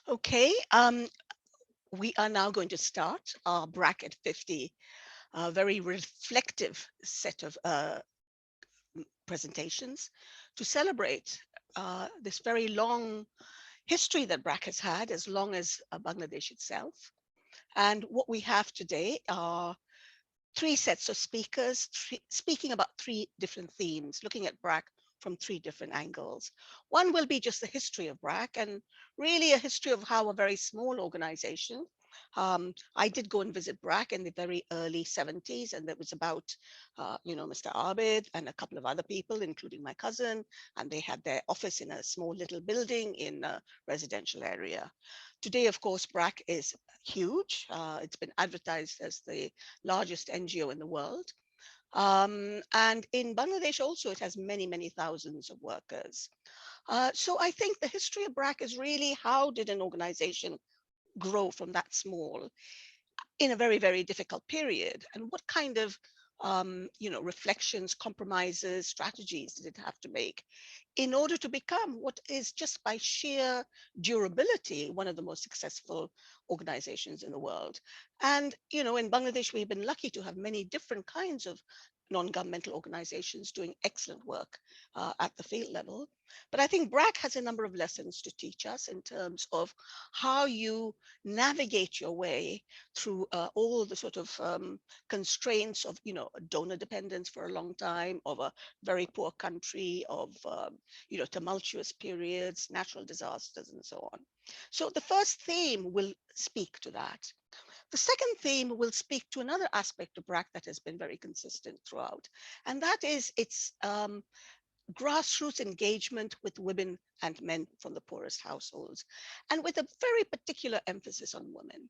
Okay, we are now going to start our Bracket 50, a very reflective set of presentations to celebrate this very long history that Brac has had, as long as Bangladesh itself. And what we have today are three sets of speakers speaking about three different themes, looking at Brac from three different angles. One will be just the history of Brac and really a history of how a very small organization. I did go and visit Brac in the very early 70s, and it was about, Mr. Abed and a couple of other people, including my cousin, and they had their office in a small little building in a residential area. Today, of course, Brac is huge. It's been advertised as the largest NGO in the world. And in Bangladesh also, it has many, many thousands of workers. So I think the history of BRAC is really how did an organization grow from that small in a very, very difficult period? And what kind of reflections, compromises, strategies did it have to make in order to become what is just by sheer durability one of the most successful organizations in the world? And in Bangladesh, we've been lucky to have many different kinds of non-governmental organizations doing excellent work at the field level. But I think BRAC has a number of lessons to teach us in terms of how you navigate your way through all the sort of constraints of, donor dependence for a long time, of a very poor country, of, tumultuous periods, natural disasters, and so on. So the first theme will speak to that. The second theme will speak to another aspect of BRAC that has been very consistent throughout, and that is its grassroots engagement with women and men from the poorest households, and with a very particular emphasis on women.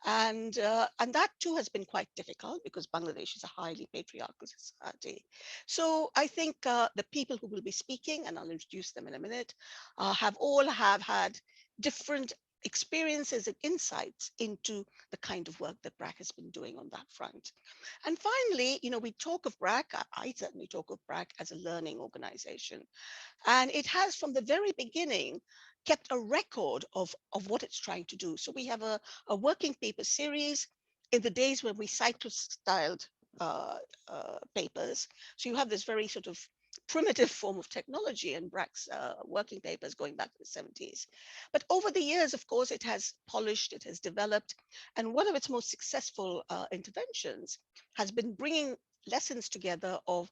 And that too has been quite difficult because Bangladesh is a highly patriarchal society. So I think the people who will be speaking, and I'll introduce them in a minute, have had different experiences and insights into the kind of work that BRAC has been doing on that front. And finally, we talk of BRAC, I certainly talk of BRAC as a learning organization. And it has, from the very beginning, kept a record of what it's trying to do. So we have a working paper series in the days when we cycle-styled papers. So you have this very sort of primitive form of technology in Brac's working papers going back to the 70s. But over the years, of course, it has polished, it has developed, and one of its most successful interventions has been bringing lessons together of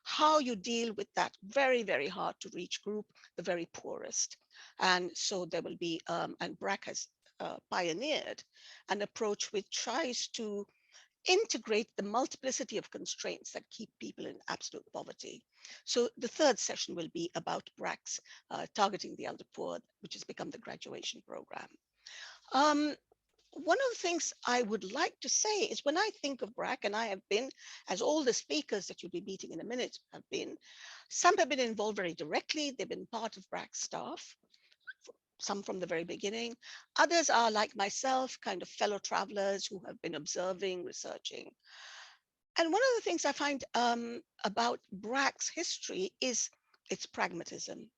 how you deal with that very, very hard to reach group, the very poorest. And so there will be, and BRAC has pioneered an approach which tries to integrate the multiplicity of constraints that keep people in absolute poverty. So the third session will be about BRAC's targeting the elder poor, which has become the graduation program. Um, One of the things I would like to say is when I think of BRAC, and I have been, as all the speakers that you'll be meeting in a minute have been, some have been involved very directly, they've been part of BRAC staff, some from the very beginning. Others are like myself, kind of fellow travelers who have been observing, researching. And one of the things I find about BRAC's history is its pragmatism.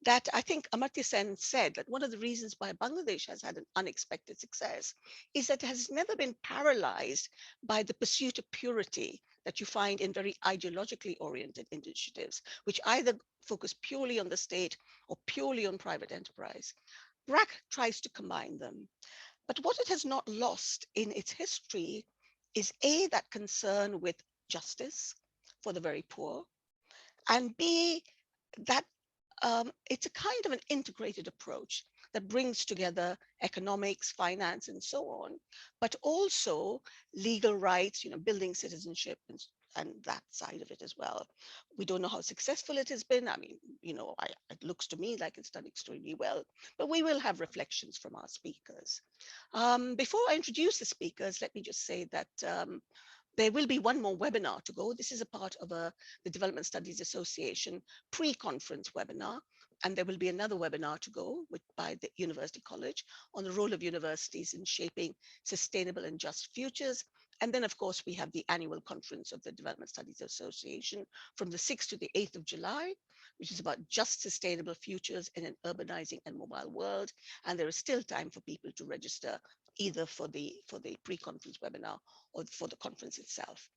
That I think Amartya Sen said that one of the reasons why Bangladesh has had an unexpected success is that it has never been paralyzed by the pursuit of purity that you find in very ideologically oriented initiatives, which either focus purely on the state or purely on private enterprise. BRAC tries to combine them. But what it has not lost in its history is A, that concern with justice for the very poor, and B, that it's a kind of an integrated approach that brings together economics, finance, and so on, but also legal rights, building citizenship and that side of it as well. We don't know how successful it has been. I mean, it looks to me like it's done extremely well, but we will have reflections from our speakers. Before I introduce the speakers, let me just say that there will be one more webinar to go. This is a part of the Development Studies Association pre-conference webinar. And there will be another webinar to go by the University College on the role of universities in shaping sustainable and just futures. And then, of course, we have the annual conference of the Development Studies Association from the 6th to the 8th of July, which is about just sustainable futures in an urbanizing and mobile world. And there is still time for people to register either for the pre-conference webinar or for the conference itself.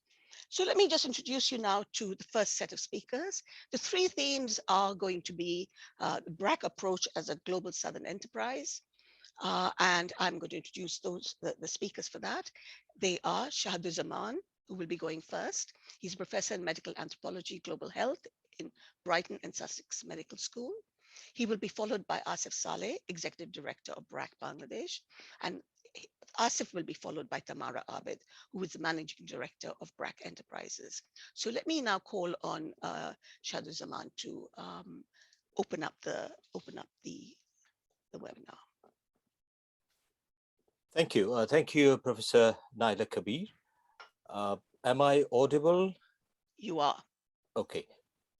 So let me just introduce you now to the first set of speakers. The three themes are going to be the Brac approach as a global Southern enterprise, and I'm going to introduce the speakers for that. They are Shahaduz Zaman, who will be going first. He's a professor in medical anthropology, global health in Brighton and Sussex Medical School. He will be followed by Asif Saleh, executive director of Brac Bangladesh. And Asif will be followed by Tamara Abed, who is the managing director of Brac Enterprises. So let me now call on Shahaduz Zaman to open up the webinar. Thank you. Thank you, Professor Naila Kabir. Am I audible? You are. Okay.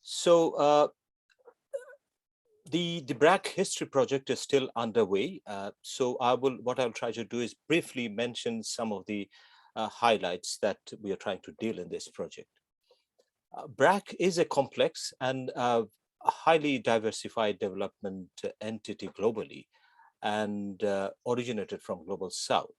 So the Brac History Project is still underway. So what I'll try to do is briefly mention some of the highlights that we are trying to deal in this project. Brac is a complex and highly diversified development entity globally, and originated from Global South.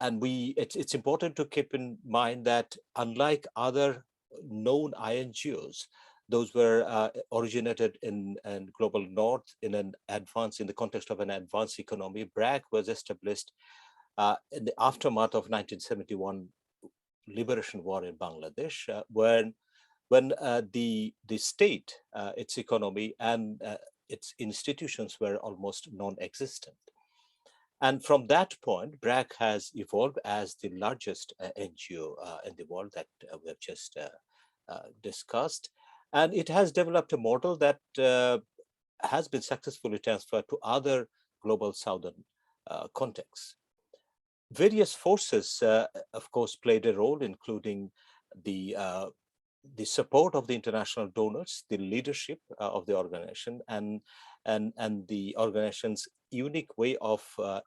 And it's important to keep in mind that unlike other known INGOs, those were originated in Global North in the context of an advanced economy. Brac was established in the aftermath of 1971 liberation war in Bangladesh, when the state, its economy, and its institutions were almost non-existent. And from that point, Brac has evolved as the largest NGO in the world that we have just discussed. And it has developed a model that has been successfully transferred to other global southern contexts. Various forces, of course, played a role, including the support of the international donors, the leadership of the organization, and the organization's unique way of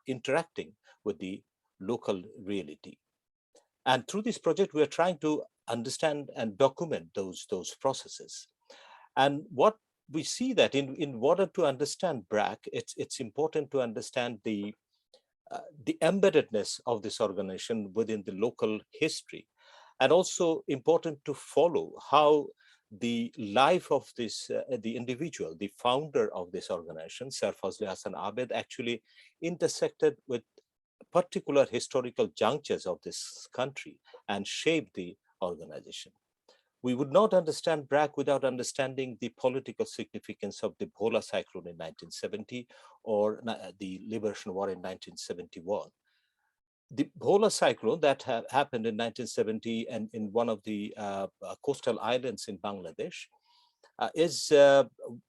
interacting with the local reality. And through this project, we are trying to understand and document those processes. And what we see that in order to understand Brac, it's important to understand the embeddedness of this organization within the local history, and also important to follow how the life of this, the individual, the founder of this organization, Sir Fazli Hasan Abed, actually intersected with particular historical junctures of this country and shaped the organization. We would not understand Brac without understanding the political significance of the Bhola cyclone in 1970 or the Liberation War in 1971. The Bhola cyclone that happened in 1970 and in one of the coastal islands in Bangladesh is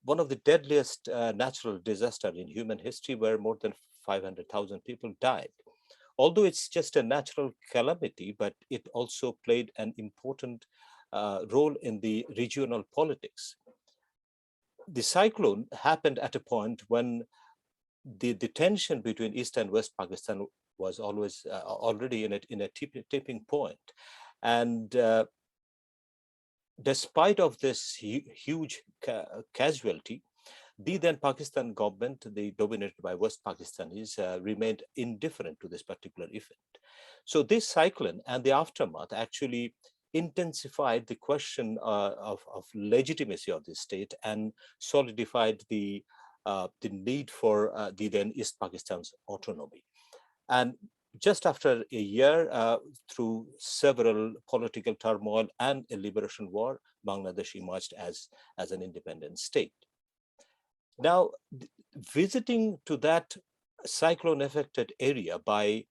one of the deadliest natural disasters in human history, where more than 500,000 people died. Although it's just a natural calamity, but it also played an important role in the regional politics. The cyclone happened at a point when the tension between East and West Pakistan was always already in a tipping point. And despite of this huge casualty, the then Pakistan government, dominated by West Pakistanis, remained indifferent to this particular event. So this cyclone and the aftermath actually intensified the question of legitimacy of the state and solidified the need for the then East Pakistan's autonomy. And just after a year, through several political turmoil and a liberation war, Bangladesh emerged as an independent state. Now, visiting to that cyclone-affected area by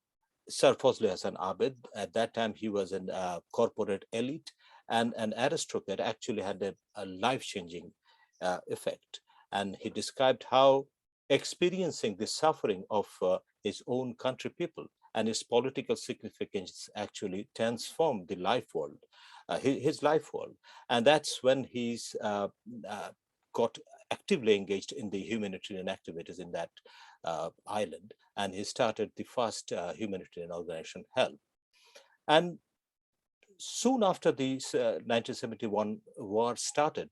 Sir Fazli Hasan Abed, at that time he was a corporate elite and an aristocrat, actually had a life-changing effect. And he described how experiencing the suffering of his own country people and his political significance actually transformed the life world, his life world. And that's when he's got actively engaged in the humanitarian activities in that island, and he started the first humanitarian organization, HELP. And soon after the 1971 war started,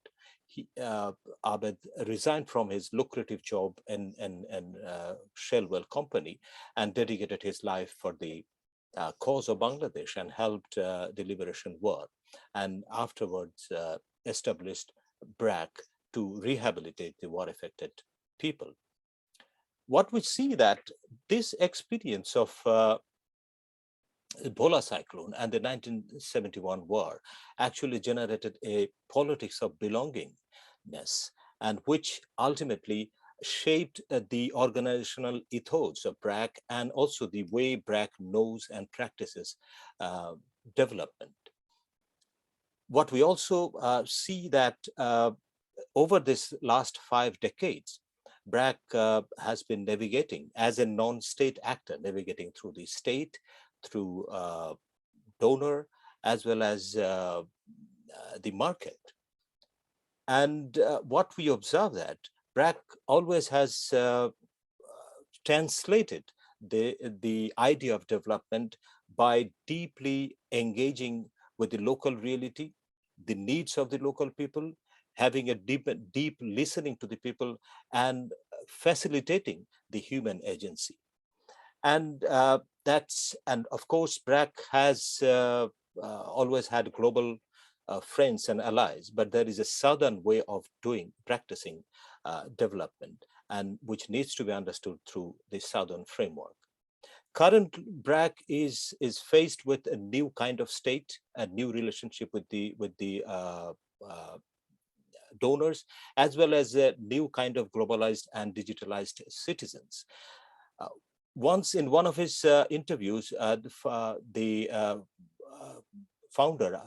Abed resigned from his lucrative job in Shellwell Company and dedicated his life for the cause of Bangladesh and helped the liberation war, and afterwards established Brac to rehabilitate the war-affected people. What we see that this experience of Ebola cyclone and the 1971 war actually generated a politics of belongingness, and which ultimately shaped the organizational ethos of Brac and also the way Brac knows and practices development. What we also see that over this last 5 decades, Brac has been navigating as a non-state actor, navigating through the state, through donor, as well as the market. And what we observe that Brac always has translated the idea of development by deeply engaging with the local reality, the needs of the local people, having a deep listening to the people, and facilitating the human agency. And and of course, Brac has always had global friends and allies, but there is a southern way of practicing development, and which needs to be understood through the southern framework. Current Brac is faced with a new kind of state, a new relationship with the donors, as well as a new kind of globalized and digitalized citizens. Once in one of his interviews, the founder,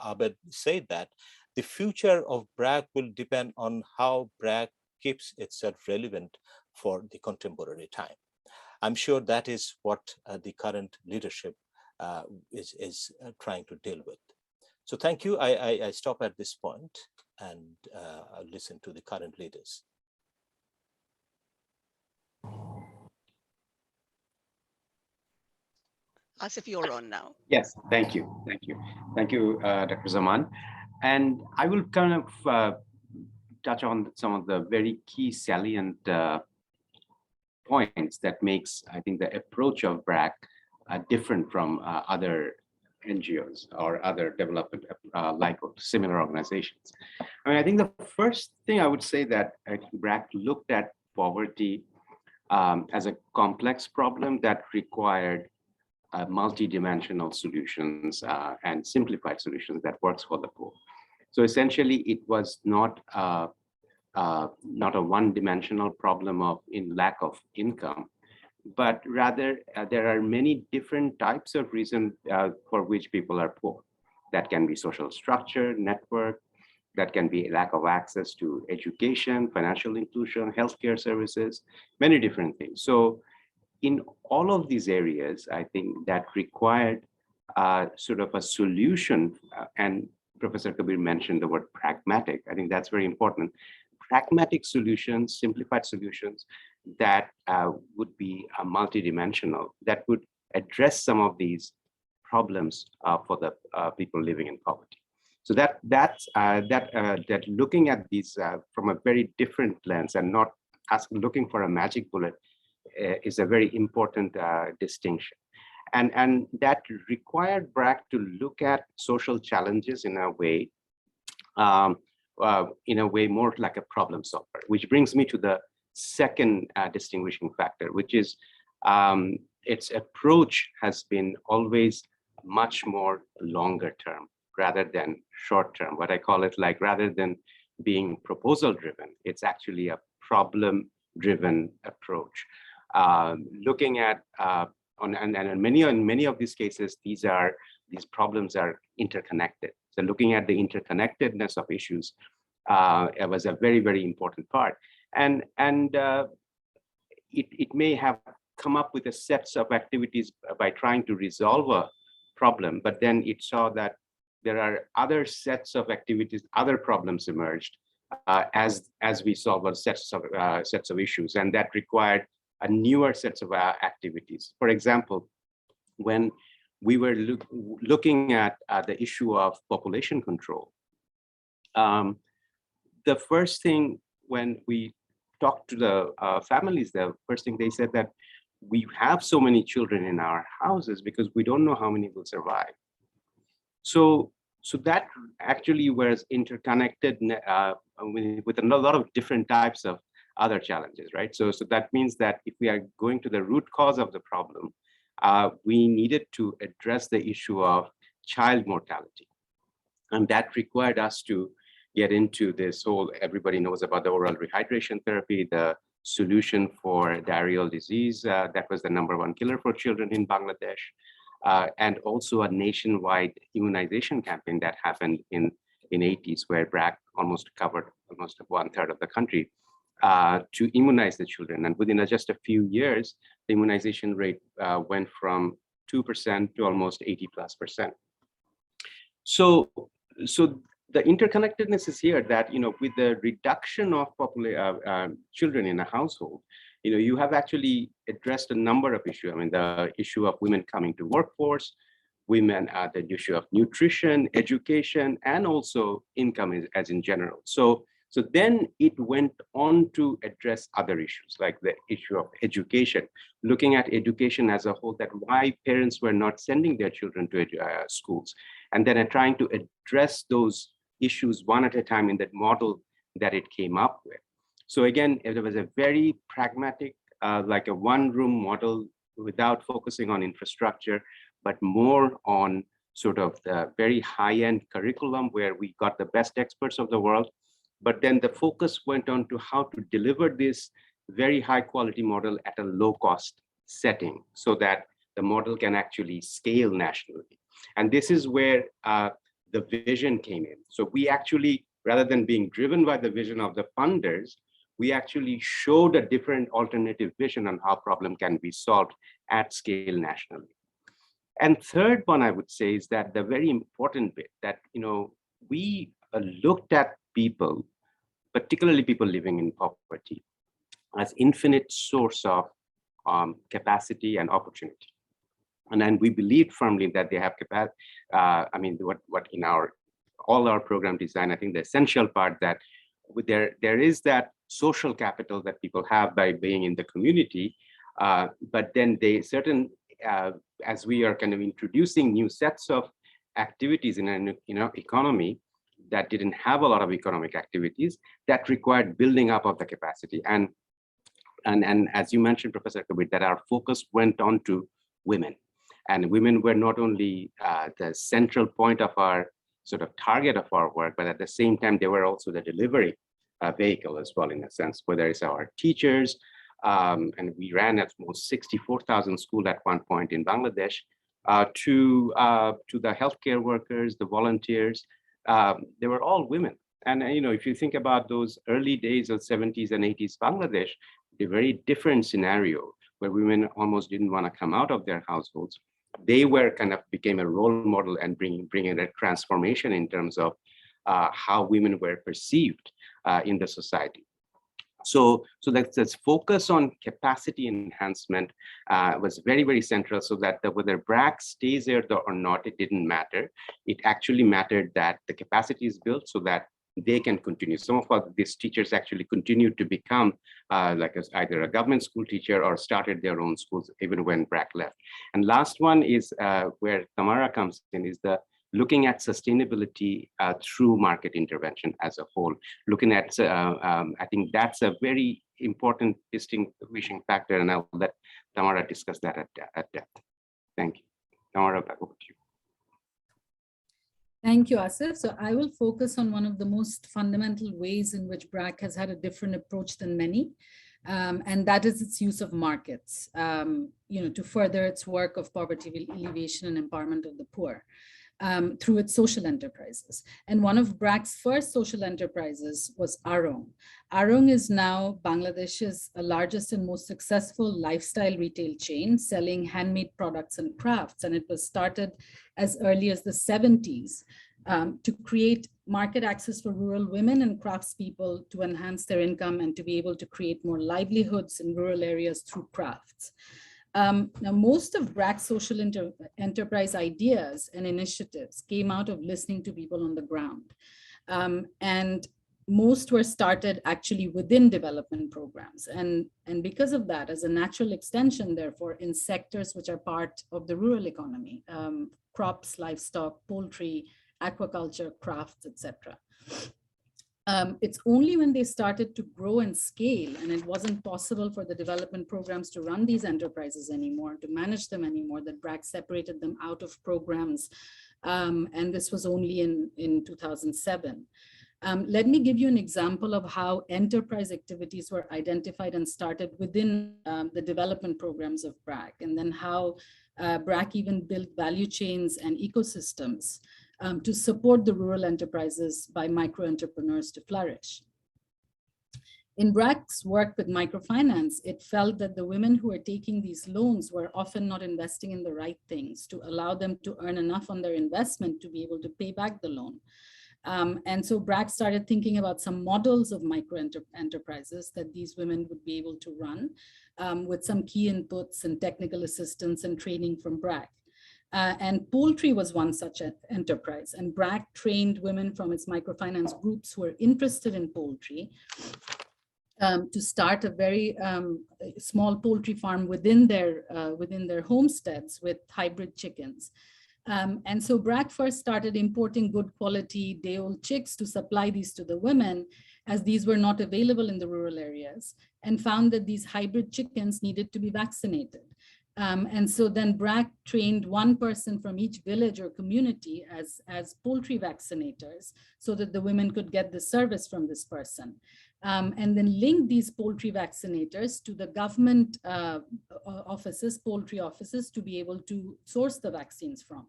Abed, said that the future of Brac will depend on how Brac keeps itself relevant for the contemporary time. I'm sure that is what the current leadership is trying to deal with. So thank you. I stop at this point and I'll listen to the current leaders. Asif, you're on now. Yes, thank you. Thank you, Dr. Zaman. And I will kind of touch on some of the very key salient points that makes, I think, the approach of Brac different from other NGOs or other development like similar organizations. I mean, I think the first thing I would say that I think Brac looked at poverty as a complex problem that required multi-dimensional solutions and simplified solutions that works for the poor. So essentially, it was not a one-dimensional problem of lack of income, but rather there are many different types of reasons for which people are poor. That can be social structure, network, that can be lack of access to education, financial inclusion, healthcare services, many different things. So in all of these areas, I think that required sort of a solution, and Professor Kabir mentioned the word pragmatic. I think that's very important. Pragmatic solutions, simplified solutions that would be multidimensional, that would address some of these problems for the people living in poverty. So that looking at these from a very different lens and not looking for a magic bullet is a very important distinction. And that required Brac to look at social challenges in a way more like a problem solver, which brings me to the second distinguishing factor, which is its approach has been always much more longer term rather than short term. What I call it, like, rather than being proposal driven, it's actually a problem driven approach. Looking at in many of these cases, these problems are interconnected. So looking at the interconnectedness of issues it was a very, very important part. And it may have come up with a sets of activities by trying to resolve a problem, but then it saw that there are other sets of activities, other problems emerged as we solve sets of issues, and that required a newer sets of activities. For example, when we were looking at the issue of population control. The first thing when we talked to the families, the first thing they said that we have so many children in our houses because we don't know how many will survive. So that actually was interconnected with a lot of different types of other challenges, right? So that means that if we are going to the root cause of the problem, we needed to address the issue of child mortality. And that required us to get into this whole, everybody knows about the oral rehydration therapy, the solution for diarrheal disease. That was the #1 killer for children in Bangladesh. And also a nationwide immunization campaign that happened in 80s, where Brac almost covered almost 1/3 of the country to immunize the children. And within just a few years, the immunization rate went from 2% to almost 80+%. So the interconnectedness is here that, with the reduction of children in a household, you have actually addressed a number of issues. I mean, the issue of women coming to workforce, women, the issue of nutrition, education, and also income as in general. So then it went on to address other issues like the issue of education, looking at education as a whole, that why parents were not sending their children to schools, and then trying to address those issues one at a time in that model that it came up with. So again, it was a very pragmatic, like a one-room model without focusing on infrastructure, but more on sort of the very high-end curriculum where we got the best experts of the world. But then the focus went on to how to deliver this very high-quality model at a low-cost setting so that the model can actually scale nationally. And this is where the vision came in. So we actually, rather than being driven by the vision of the funders, we actually showed a different alternative vision on how problem can be solved at scale nationally. And third one I would say is that the very important bit that, we looked at people, particularly people living in poverty, as infinite source of capacity and opportunity. And then we believe firmly that they have capacity. I mean, what in all our program design, I think the essential part that there is that social capital that people have by being in the community, but then they as we are kind of introducing new sets of activities in an economy that didn't have a lot of economic activities, that required building up of the capacity. And as you mentioned, Professor Kabir, that our focus went on to women. And women were not only the central point of our sort of target of our work, but at the same time, they were also the delivery vehicle as well, in a sense, whether it's our teachers, and we ran at almost 64,000 schools at one point in Bangladesh, to the healthcare workers, the volunteers. They were all women. And if you think about those early days of 70s and 80s Bangladesh, a very different scenario where women almost didn't want to come out of their households. They were kind of became a role model and bringing a transformation in terms of how women were perceived in the society. So that's focus on capacity enhancement was very, very central, so that whether Brac stays there or not, it didn't matter. It actually mattered that the capacity is built so that they can continue. Some of these teachers actually continued to become either a government school teacher or started their own schools even when Brac left. And last one is where Tamara comes in, is the looking at sustainability through market intervention as a whole. Looking at, I think that's a very important distinguishing factor, and I'll let Tamara discuss that at depth. Thank you. Tamara, back over to you. Thank you, Asif. So I will focus on one of the most fundamental ways in which Brac has had a different approach than many, and that is its use of markets, to further its work of poverty alleviation and empowerment of the poor. Through its social enterprises. And one of Brac's first social enterprises was Arong. Arong is now Bangladesh's largest and most successful lifestyle retail chain, selling handmade products and crafts. And it was started as early as the 70s to create market access for rural women and craftspeople to enhance their income and to be able to create more livelihoods in rural areas through crafts. Now, most of Brac's social enterprise ideas and initiatives came out of listening to people on the ground. And most were started actually within development programs. And because of that, as a natural extension, therefore, in sectors which are part of the rural economy, crops, livestock, poultry, aquaculture, crafts, etc. It's only when they started to grow and scale, and it wasn't possible for the development programs to run these enterprises anymore, to manage them anymore, that Brac separated them out of programs. And this was only in 2007. Let me give you an example of how enterprise activities were identified and started within the development programs of Brac, and then how Brac even built value chains and ecosystems to support the rural enterprises by micro entrepreneurs to flourish. In Brac's work with microfinance, it felt that the women who were taking these loans were often not investing in the right things to allow them to earn enough on their investment to be able to pay back the loan. And so Brac started thinking about some models of micro enterprises that these women would be able to run with some key inputs and technical assistance and training from Brac. And poultry was one such enterprise, and Brac trained women from its microfinance groups who were interested in poultry to start a very small poultry farm within their homesteads with hybrid chickens. And so Brac first started importing good quality day-old chicks to supply these to the women, as these were not available in the rural areas, and found that these hybrid chickens needed to be vaccinated. And so then Brac trained one person from each village or community as poultry vaccinators so that the women could get the service from this person. And then linked these poultry vaccinators to the government offices, poultry offices, to be able to source the vaccines from.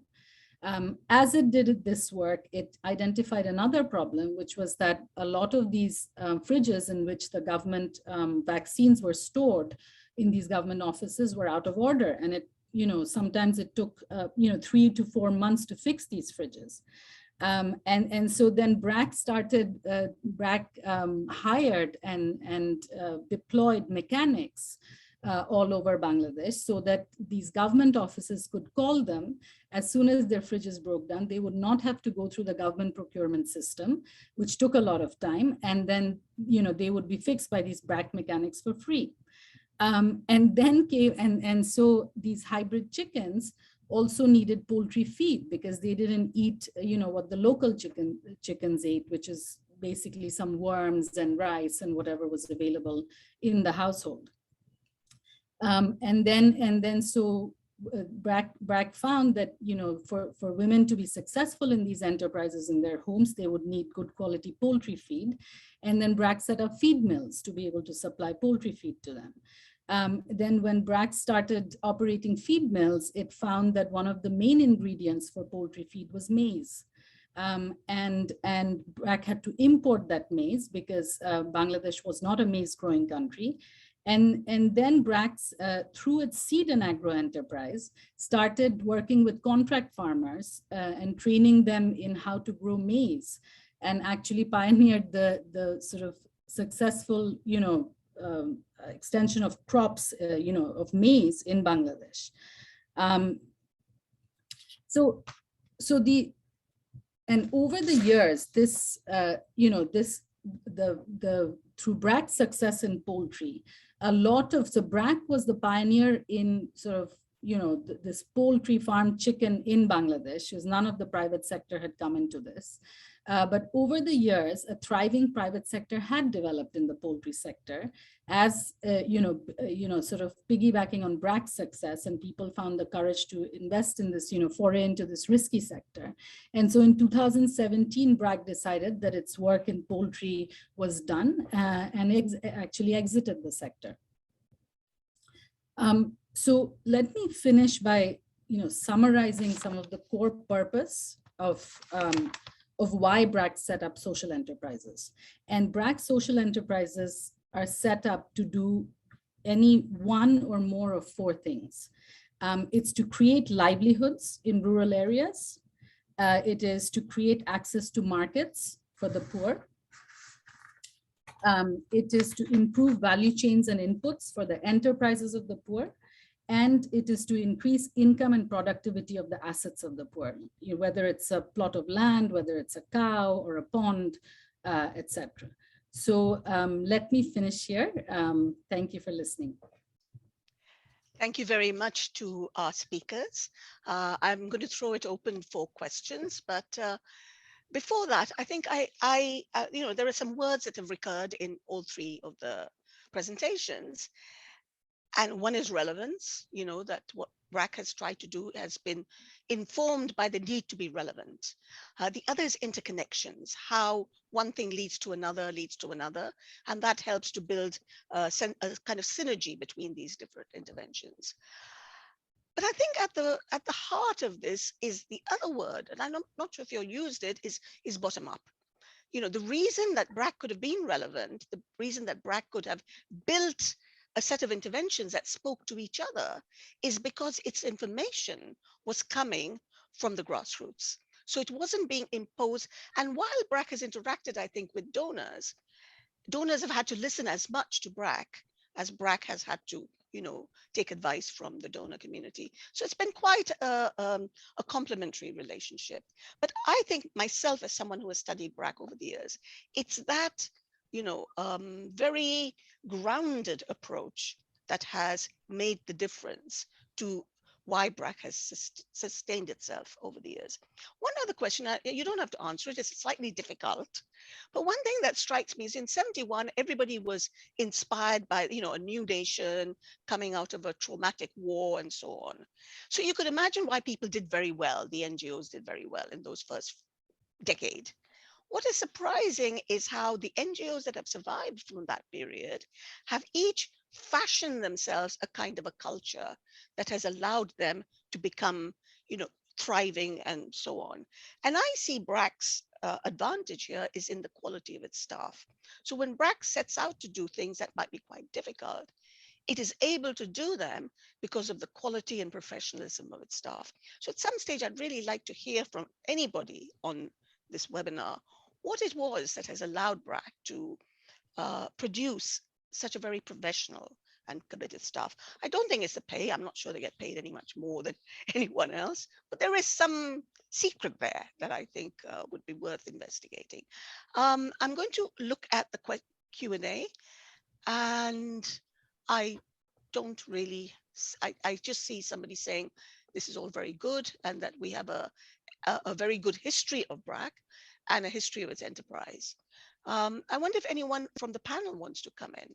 As it did this work, it identified another problem, which was that a lot of these fridges in which the government vaccines were stored in these government offices were out of order. And it, sometimes it took, 3 to 4 months to fix these fridges. And so then Brac hired and deployed mechanics all over Bangladesh so that these government offices could call them as soon as their fridges broke down. They would not have to go through the government procurement system, which took a lot of time. And then, they would be fixed by these Brac mechanics for free. And then so these hybrid chickens also needed poultry feed because they didn't eat, what the local chickens ate, which is basically some worms and rice and whatever was available in the household. And then so Brac found that, for women to be successful in these enterprises in their homes, they would need good quality poultry feed. And then Brac set up feed mills to be able to supply poultry feed to them. Then when Brac started operating feed mills, it found that one of the main ingredients for poultry feed was maize. And Brac had to import that maize because Bangladesh was not a maize growing country. And then Brac, through its seed and agro enterprise, started working with contract farmers and training them in how to grow maize, and actually pioneered the sort of successful, extension of crops, of maize in Bangladesh. And over the years, through Brac's success in poultry, so Brac was the pioneer in sort of, this poultry farm chicken in Bangladesh, because none of the private sector had come into this. But over the years, a thriving private sector had developed in the poultry sector as, sort of piggybacking on Brac's success, and people found the courage to invest in this, foray into this risky sector. And so in 2017, Brac decided that its work in poultry was done and actually exited the sector. So let me finish by, summarizing some of the core purpose of why Brac set up social enterprises. And Brac social enterprises are set up to do any one or more of 4 things. It's to create livelihoods in rural areas. It is to create access to markets for the poor. It is to improve value chains and inputs for the enterprises of the poor. and it is to increase income and productivity of the assets of the poor, whether it's a plot of land, whether it's a cow or a pond, etc. So let me finish here. Thank you for listening. Thank you very much to our speakers. I'm going to throw it open for questions, but before that, I think there are some words that have recurred in all three of the presentations. And one is relevance, that what Brac has tried to do has been informed by the need to be relevant. The other is interconnections, how one thing leads to another, and that helps to build a kind of synergy between these different interventions. But I think at the heart of this is the other word, and I'm not sure if you used it, is bottom up. The reason that Brac could have been relevant, the reason that Brac could have built a set of interventions that spoke to each other is because its information was coming from the grassroots. So it wasn't being imposed. And while Brac has interacted, I think, with donors have had to listen as much to Brac as Brac has had to, take advice from the donor community. So it's been quite a complementary relationship. But I think myself, as someone who has studied Brac over the years, it's that very grounded approach that has made the difference to why Brac has sustained itself over the years. One other question, you don't have to answer it, it's slightly difficult, but one thing that strikes me is in 71, everybody was inspired by, a new nation coming out of a traumatic war and so on. So you could imagine why people did very well, the NGOs did very well in those first decade. What is surprising is how the NGOs that have survived from that period have each fashioned themselves a kind of a culture that has allowed them to become, thriving and so on. And I see Brac's advantage here is in the quality of its staff. So when Brac sets out to do things that might be quite difficult, it is able to do them because of the quality and professionalism of its staff. So at some stage, I'd really like to hear from anybody on this webinar what it was that has allowed Brac to produce such a very professional and committed staff. I don't think it's the pay. I'm not sure they get paid any much more than anyone else, but there is some secret there that I think would be worth investigating. I'm going to look at the Q&A, and I don't really, I just see somebody saying this is all very good and that we have a very good history of Brac and a history of its enterprise. I wonder if anyone from the panel wants to come in.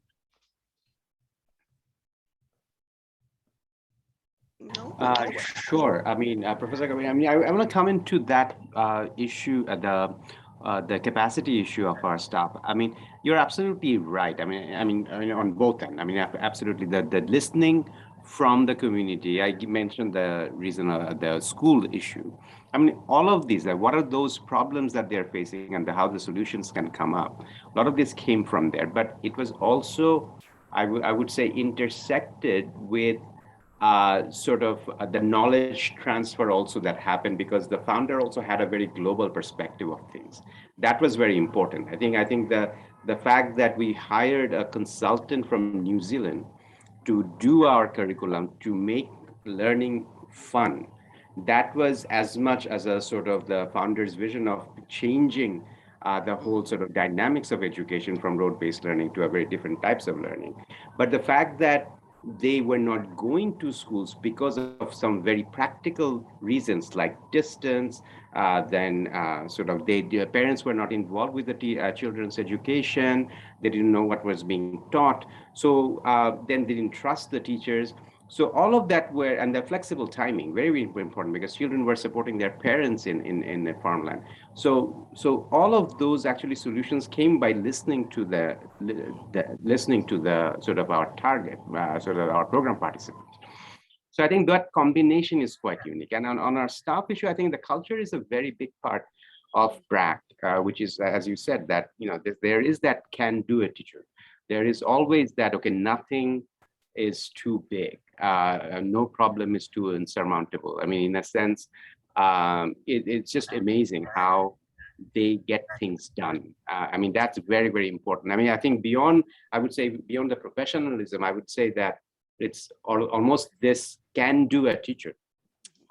No? Sure. I mean, Professor Kabir, I want to come into that issue, the capacity issue of our staff. I mean, you're absolutely right. I mean, on both ends. I mean, absolutely. The listening from the community. I mentioned the reason, the school issue. I mean, all of these, what are those problems that they're facing and how the solutions can come up? A lot of this came from there, but it was also, I would say, intersected with the knowledge transfer also that happened, because the founder also had a very global perspective of things. That was very important. I think the fact that we hired a consultant from New Zealand to do our curriculum, to make learning fun, that was as much as a sort of the founder's vision of changing the whole sort of dynamics of education from rote-based learning to a very different types of learning. But the fact that they were not going to schools because of some very practical reasons like distance, then their parents were not involved with the children's education, they didn't know what was being taught, so then they didn't trust the teachers. So all of that were, and the flexible timing, very, very important, because children were supporting their parents in the farmland. So all of those actually solutions came by listening to the sort of our target, sort of our program participants. So I think that combination is quite unique. And on our staff issue, I think the culture is a very big part of Brac, which is, as you said, that there is that can-do attitude. There is always that, okay, nothing is too big. No problem is too insurmountable. I mean, in a sense, it's just amazing how they get things done. I mean, that's very, very important. I mean, I think beyond the professionalism, I would say that it's almost this can-do attitude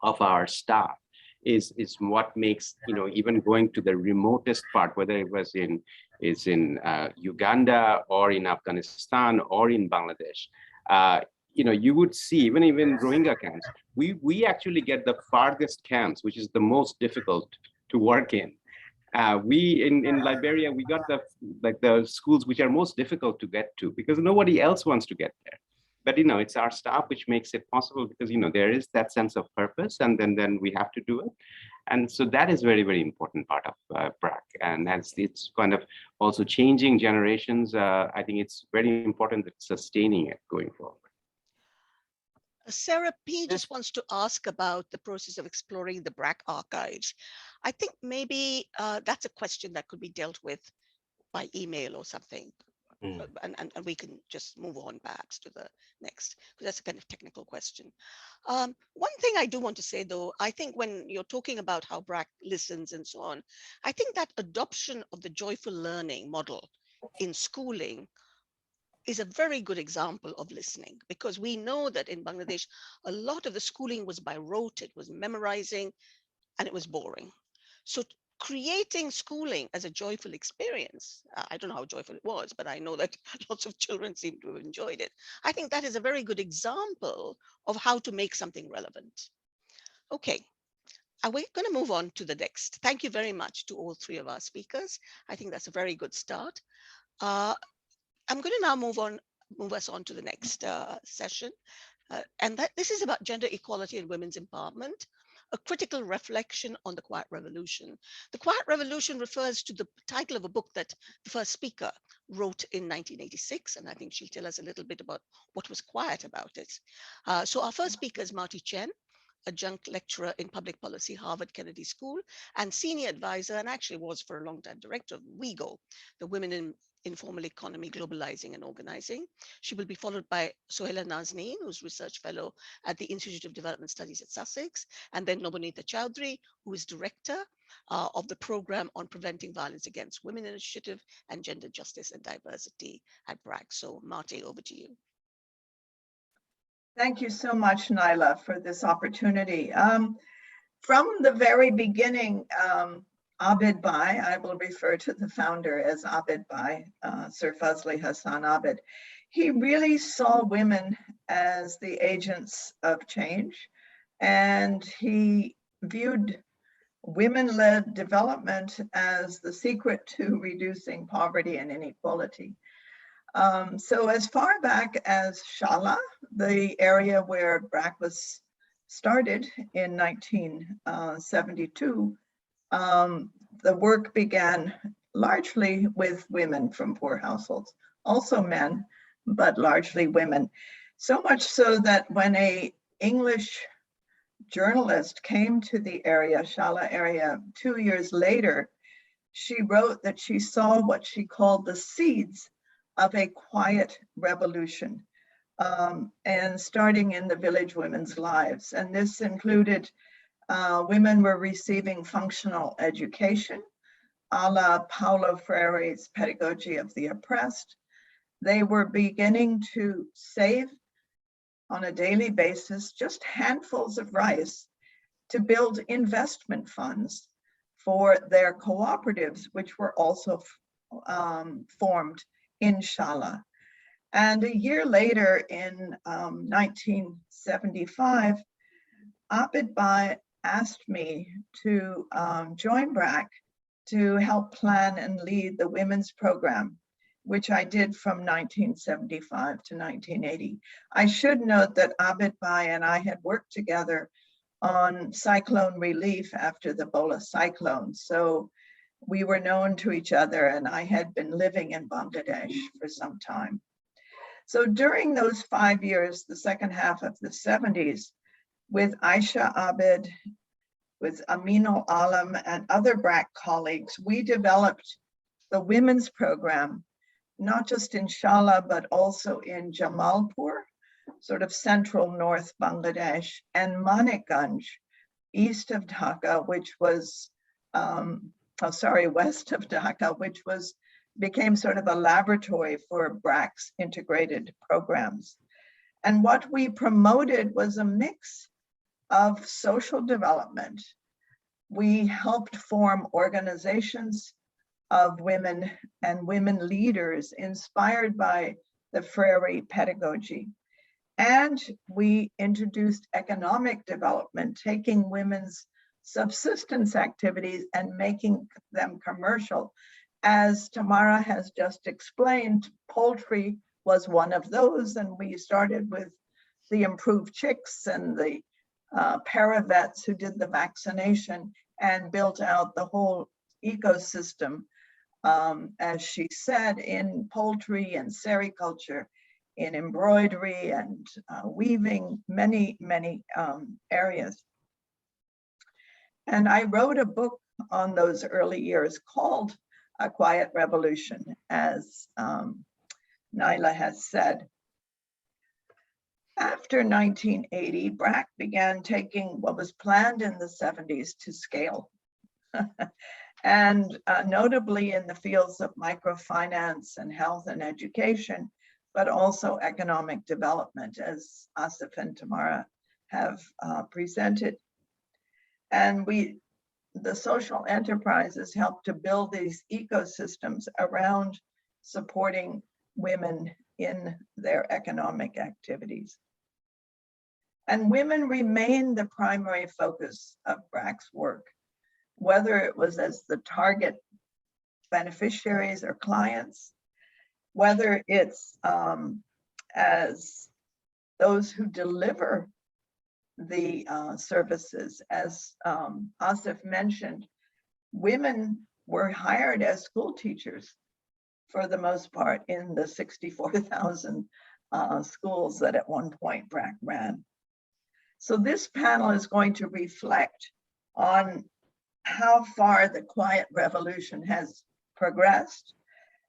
of our staff is what makes, even going to the remotest part, whether it was in Uganda or in Afghanistan or in Bangladesh, you would see even Rohingya camps, we actually get the farthest camps, which is the most difficult to work in. We in Liberia, we got the schools which are most difficult to get to because nobody else wants to get there. But it's our staff which makes it possible because there is that sense of purpose, and then we have to do it. And so that is very, very important part of Brac. And as it's kind of also changing generations, I think it's very important that sustaining it going forward. Sarah P. just wants to ask about the process of exploring the Brac archives. I think maybe that's a question that could be dealt with by email or something. And we can just move on perhaps to the next, because that's a kind of technical question. One thing I do want to say, though, I think when you're talking about how Brac listens and so on, I think that adoption of the joyful learning model in schooling is a very good example of listening, because we know that in Bangladesh, a lot of the schooling was by rote, it was memorizing, and it was boring. So creating schooling as a joyful experience, I don't know how joyful it was, but I know that lots of children seem to have enjoyed it. I think that is a very good example of how to make something relevant. Okay, we're going to move on to the next. Thank you very much to all three of our speakers. I think that's a very good start. I'm going to now move us on to the next session. And this is about gender equality and women's empowerment, a critical reflection on the Quiet Revolution. The Quiet Revolution refers to the title of a book that the first speaker wrote in 1986, and I think she'll tell us a little bit about what was quiet about it. So our first speaker is Marty Chen, adjunct lecturer in public policy, Harvard Kennedy School, and senior advisor, and actually was for a long time director of WIEGO, the Women in Informal Economy, Globalizing and Organizing. She will be followed by Sohaila Nazneen, who's research fellow at the Institute of Development Studies at Sussex, and then Nobonita Chowdhury, who is director of the Program on Preventing Violence Against Women Initiative and Gender Justice and Diversity at Brac. So Marty, over to you. Thank you so much, Naila, for this opportunity. From the very beginning, Abed Bai, I will refer to the founder as Abed Bai, Sir Fazli Hassan Abed. He really saw women as the agents of change, and he viewed women-led development as the secret to reducing poverty and inequality. So as far back as Shala, the area where Brac was started in 1972, the work began largely with women from poor households, also men, but largely women. So much so that when an English journalist came to the area, Shala area, 2 years later, she wrote that she saw what she called the seeds of a quiet revolution, and starting in the village women's lives. And this included women were receiving functional education, a la Paulo Freire's Pedagogy of the Oppressed. They were beginning to save on a daily basis just handfuls of rice to build investment funds for their cooperatives, which were also formed in Shala. And a year later, in 1975, Abed Bai asked me to join Brac to help plan and lead the women's program, which I did from 1975 to 1980. I should note that Abed Bai and I had worked together on cyclone relief after the Bola cyclone. So we were known to each other, and I had been living in Bangladesh for some time. So during those 5 years, the second half of the 70s, with Aisha Abed, with Aminul Alam and other Brac colleagues, we developed the women's program, not just in Shala, but also in Jamalpur, sort of central North Bangladesh, and Manikganj, east of Dhaka, which was, west of Dhaka, which became sort of a laboratory for Brac's integrated programs. And what we promoted was a mix of social development. We helped form organizations of women and women leaders inspired by the Freire pedagogy. And we introduced economic development, taking women's subsistence activities and making them commercial. As Tamara has just explained, poultry was one of those, and we started with the improved chicks and the paravets who did the vaccination and built out the whole ecosystem, as she said, in poultry and sericulture, in embroidery and weaving, many areas. And I wrote a book on those early years called A Quiet Revolution, as Naila has said. After 1980, Brac began taking what was planned in the 70s to scale. And notably in the fields of microfinance and health and education, but also economic development, as Asif and Tamara have presented. And the social enterprises helped to build these ecosystems around supporting women in their economic activities. And women remain the primary focus of Brac's work, whether it was as the target beneficiaries or clients, whether it's as those who deliver the services. As Asif mentioned, women were hired as school teachers for the most part in the 64,000 schools that at one point Brac ran. So this panel is going to reflect on how far the quiet revolution has progressed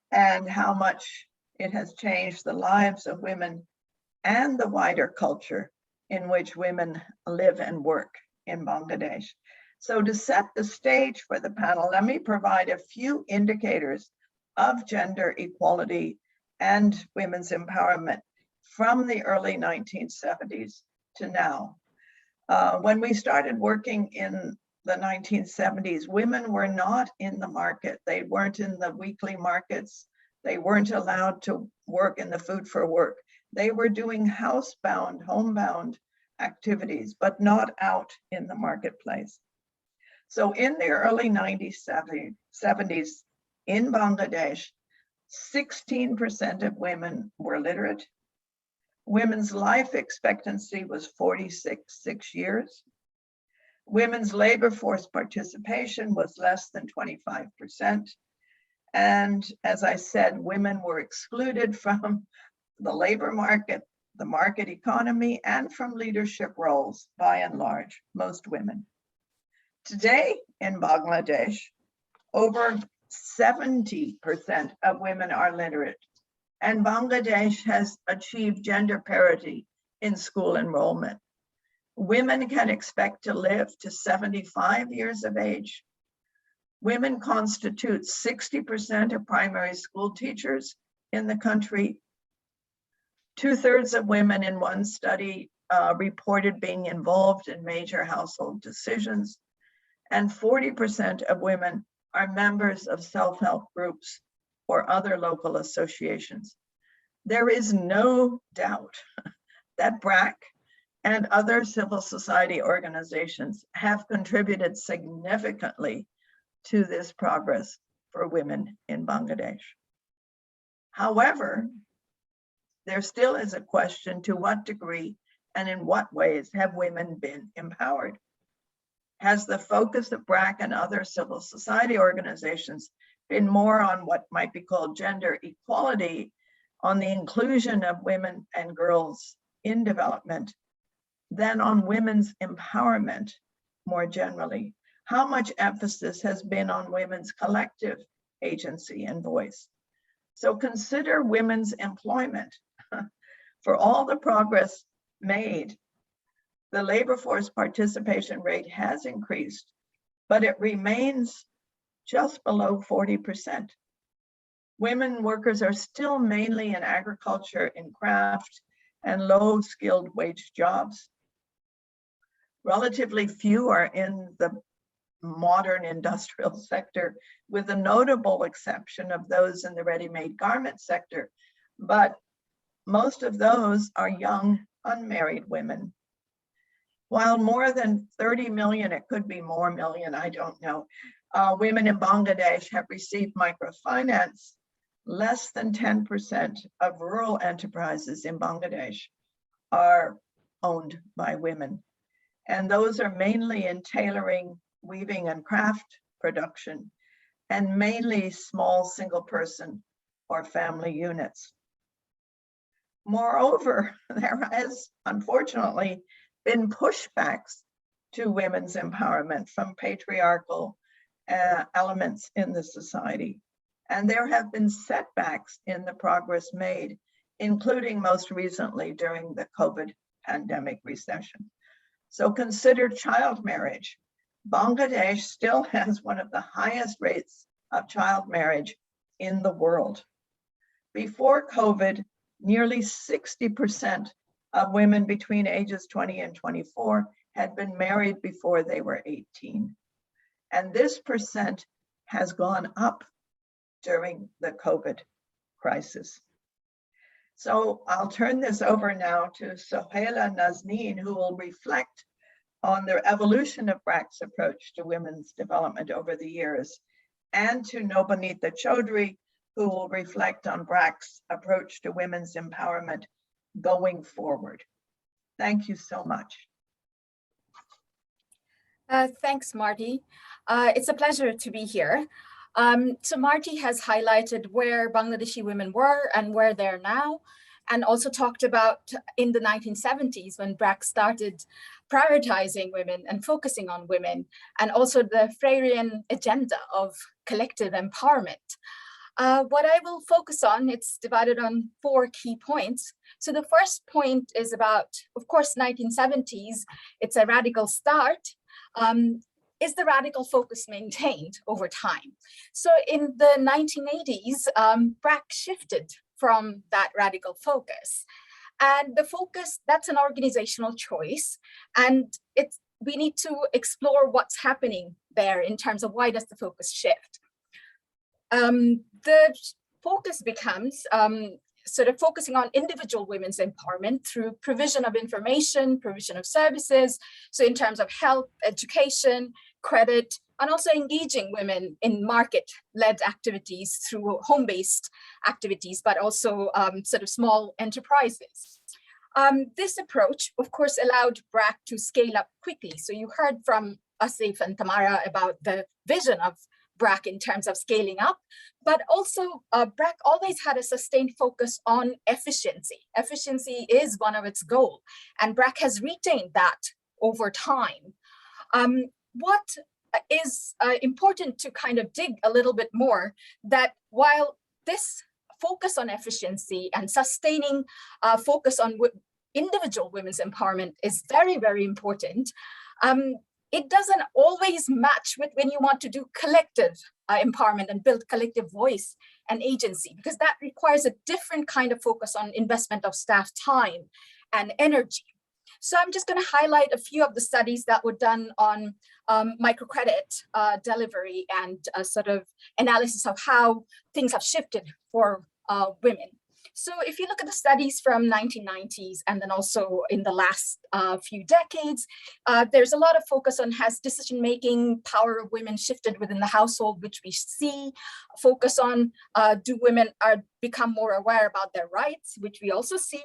and how much it has changed the lives of women and the wider culture in which women live and work in Bangladesh. So to set the stage for the panel, let me provide a few indicators of gender equality and women's empowerment from the early 1970s to now. When we started working in the 1970s, women were not in the market. They weren't in the weekly markets. They weren't allowed to work in the food for work. They were doing housebound, homebound activities, but not out in the marketplace. So in the early 1970s in Bangladesh, 16% of women were literate. Women's life expectancy was 46 years. Women's labor force participation was less than 25%. And as I said, women were excluded from the labor market, the market economy, and from leadership roles, by and large, most women. Today in Bangladesh, over 70% of women are literate, and Bangladesh has achieved gender parity in school enrollment. Women can expect to live to 75 years of age. Women constitute 60% of primary school teachers in the country. 2/3 of women in one study reported being involved in major household decisions, and 40% of women are members of self-help groups or other local associations. There is no doubt that Brac and other civil society organizations have contributed significantly to this progress for women in Bangladesh. However, there still is a question: to what degree and in what ways have women been empowered? Has the focus of Brac and other civil society organizations been more on what might be called gender equality, on the inclusion of women and girls in development, than on women's empowerment more generally? How much emphasis has been on women's collective agency and voice? So consider women's employment. For all the progress made, the labor force participation rate has increased, but it remains just below 40%. Women workers are still mainly in agriculture, in craft, and low-skilled wage jobs. Relatively few are in the modern industrial sector, with a notable exception of those in the ready-made garment sector. But most of those are young, unmarried women. While more than 30 million, it could be more million, I don't know, women in Bangladesh have received microfinance, less than 10% of rural enterprises in Bangladesh are owned by women. And those are mainly in tailoring, weaving, and craft production, and mainly small single person or family units. Moreover, there has unfortunately been pushbacks to women's empowerment from patriarchal elements in the society. And there have been setbacks in the progress made, including most recently during the COVID pandemic recession. So consider child marriage. Bangladesh still has one of the highest rates of child marriage in the world. Before COVID, nearly 60% of women between ages 20 and 24 had been married before they were 18. And this percent has gone up during the COVID crisis. So I'll turn this over now to Sohaila Nazneen, who will reflect on the evolution of Brac's approach to women's development over the years, and to Nobonita Chaudhry, who will reflect on Brac's approach to women's empowerment going forward. Thank you so much. Thanks, Marty. It's a pleasure to be here. So Marty has highlighted where Bangladeshi women were and where they're now, and also talked about in the 1970s when Brac started prioritizing women and focusing on women, and also the Freirean agenda of collective empowerment. What I will focus on, it's divided on 4 key points. So the first point is about, of course, 1970s, it's a radical start. Is the radical focus maintained over time? So in the 1980s, Brac shifted from that radical focus. And the focus, that's an organizational choice. And we need to explore what's happening there in terms of why does the focus shift. The focus becomes sort of focusing on individual women's empowerment through provision of information, provision of services. So in terms of health, education, credit, and also engaging women in market-led activities through home-based activities, but also sort of small enterprises. This approach, of course, allowed Brac to scale up quickly. So you heard from Asif and Tamara about the vision of Brac in terms of scaling up, but also Brac always had a sustained focus on efficiency. Efficiency is one of its goals, and Brac has retained that over time. What is important to kind of dig a little bit more, that while this focus on efficiency and sustaining focus on individual women's empowerment is very, very important, it doesn't always match with when you want to do collective empowerment and build collective voice and agency, because that requires a different kind of focus on investment of staff time and energy. So I'm just going to highlight a few of the studies that were done on microcredit delivery and sort of analysis of how things have shifted for women. So if you look at the studies from 1990s and then also in the last few decades, there's a lot of focus on has decision-making power of women shifted within the household, which we see, focus on do women become more aware about their rights, which we also see.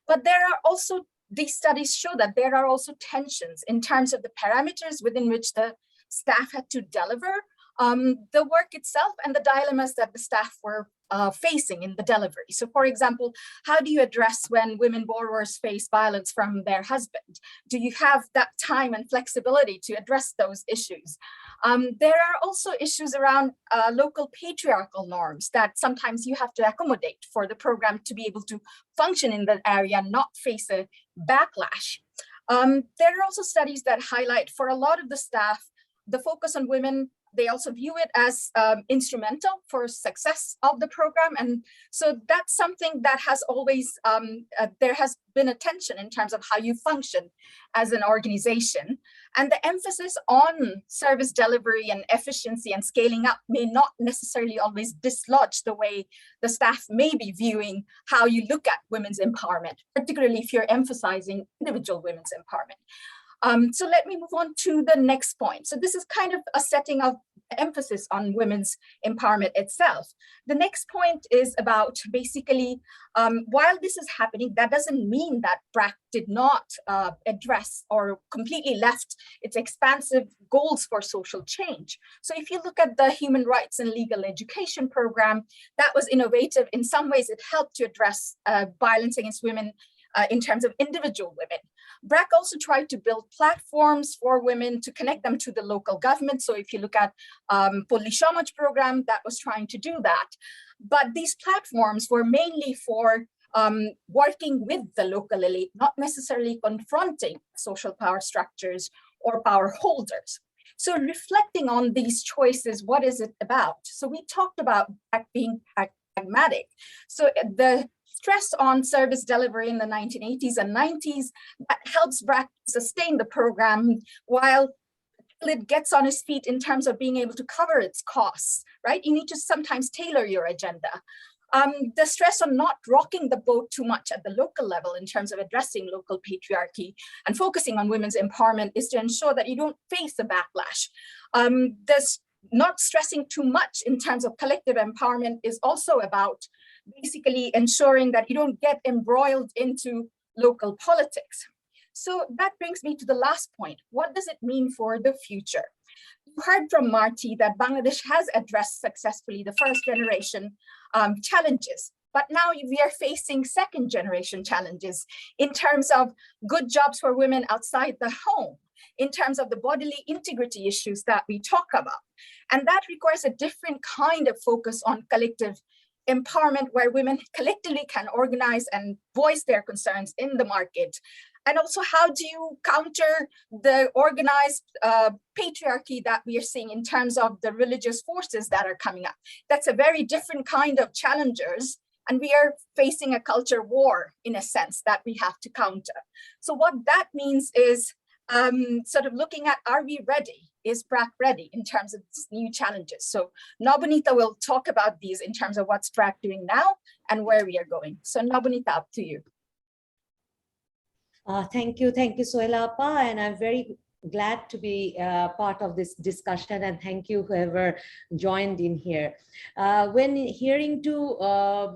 But there are also, these studies show that there are also tensions in terms of the parameters within which the staff had to deliver the work itself and the dilemmas that the staff were facing in the delivery. So for example, how do you address when women borrowers face violence from their husband? Do you have that time and flexibility to address those issues? There are also issues around local patriarchal norms that sometimes you have to accommodate for the program to be able to function in that area and not face a backlash. There are also studies that highlight for a lot of the staff, the focus on women they also view it as instrumental for success of the program. And so that's something that has always, there has been a tension in terms of how you function as an organization. And the emphasis on service delivery and efficiency and scaling up may not necessarily always dislodge the way the staff may be viewing how you look at women's empowerment, particularly if you're emphasizing individual women's empowerment. So let me move on to the next point. So this is kind of a setting of emphasis on women's empowerment itself. The next point is about basically, while this is happening, that doesn't mean that Brac did not address or completely left its expansive goals for social change. So if you look at the Human Rights and Legal Education program, that was innovative. In some ways, it helped to address violence against women in terms of individual women. Brac also tried to build platforms for women to connect them to the local government. So if you look at Policymakers program, that was trying to do that. But these platforms were mainly for working with the local elite, not necessarily confronting social power structures or power holders. So reflecting on these choices, what is it about? So we talked about Brac being pragmatic. So the stress on service delivery in the 1980s and 90s that helps Brac sustain the program while it gets on its feet in terms of being able to cover its costs, right? You need to sometimes tailor your agenda. The stress on not rocking the boat too much at the local level in terms of addressing local patriarchy and focusing on women's empowerment is to ensure that you don't face a backlash. This not stressing too much in terms of collective empowerment is also about basically ensuring that you don't get embroiled into local politics. So that brings me to the last point. What does it mean for the future? You heard from Marty that Bangladesh has addressed successfully the first generation challenges, but now we are facing second generation challenges in terms of good jobs for women outside the home, in terms of the bodily integrity issues that we talk about. And that requires a different kind of focus on collective empowerment where women collectively can organize and voice their concerns in the market. And also, how do you counter the organized patriarchy that we are seeing in terms of the religious forces that are coming up? That's a very different kind of challenges. And we are facing a culture war, in a sense, that we have to counter. So what that means is sort of looking at, are we ready? Is Brac ready in terms of these new challenges? So Nobonita will talk about these in terms of what's Brac doing now and where we are going. So Nobonita, up to you. Thank you, Sohela Appa, and I'm very glad to be part of this discussion, and thank you whoever joined in here. When hearing to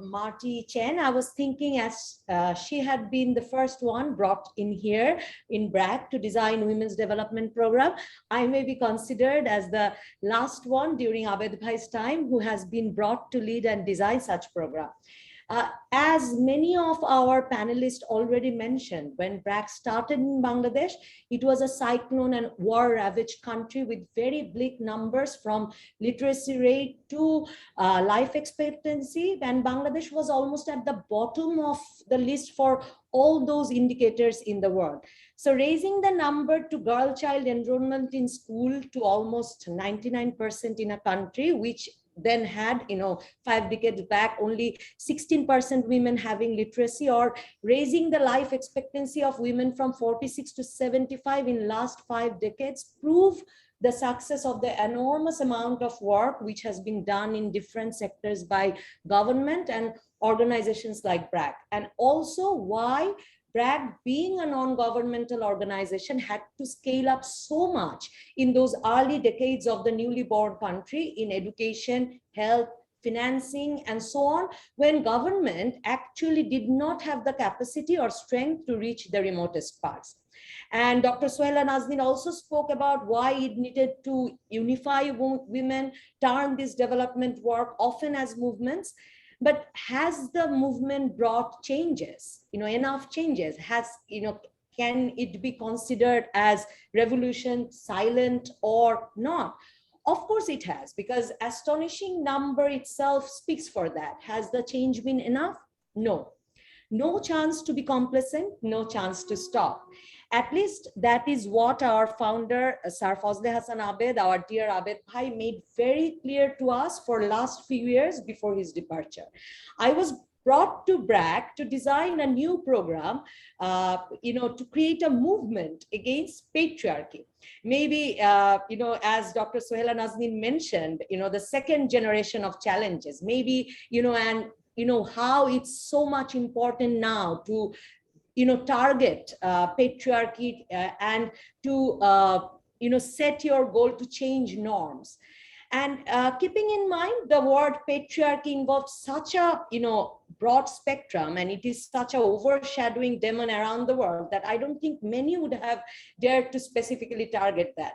Marty Chen, I was thinking as she had been the first one brought in here in Brac to design women's development program, I may be considered as the last one during Abed Bhai's time who has been brought to lead and design such program. As many of our panelists already mentioned, when Brac started in Bangladesh, it was a cyclone and war-ravaged country with very bleak numbers from literacy rate to life expectancy, and Bangladesh was almost at the bottom of the list for all those indicators in the world. So raising the number to girl child enrollment in school to almost 99% in a country which then had, 5 decades back, only 16% women having literacy, or raising the life expectancy of women from 46 to 75 in last 5 decades, prove the success of the enormous amount of work which has been done in different sectors by government and organizations like Brac, and also why Brac, being a non-governmental organization, had to scale up so much in those early decades of the newly born country in education, health, financing, and so on, when government actually did not have the capacity or strength to reach the remotest parts. And Dr. Sohela Nazneen also spoke about why it needed to unify women, turn this development work often as movements. But has the movement brought changes, enough changes? Can it be considered as revolution, silent or not? Of course it has, because astonishing number itself speaks for that. Has the change been enough? No. No chance to be complacent, no chance to stop. At least that is what our founder, Sir Fazle Hassan Abed, our dear Abed Bhai, made very clear to us for last few years before his departure. I was brought to Brac to design a new program, to create a movement against patriarchy. Maybe, as Dr. Sohela Nazneen mentioned, the second generation of challenges, maybe, how it's so much important now to target patriarchy and to set your goal to change norms. And keeping in mind the word patriarchy involves such a broad spectrum, and it is such a overshadowing demon around the world that I don't think many would have dared to specifically target that.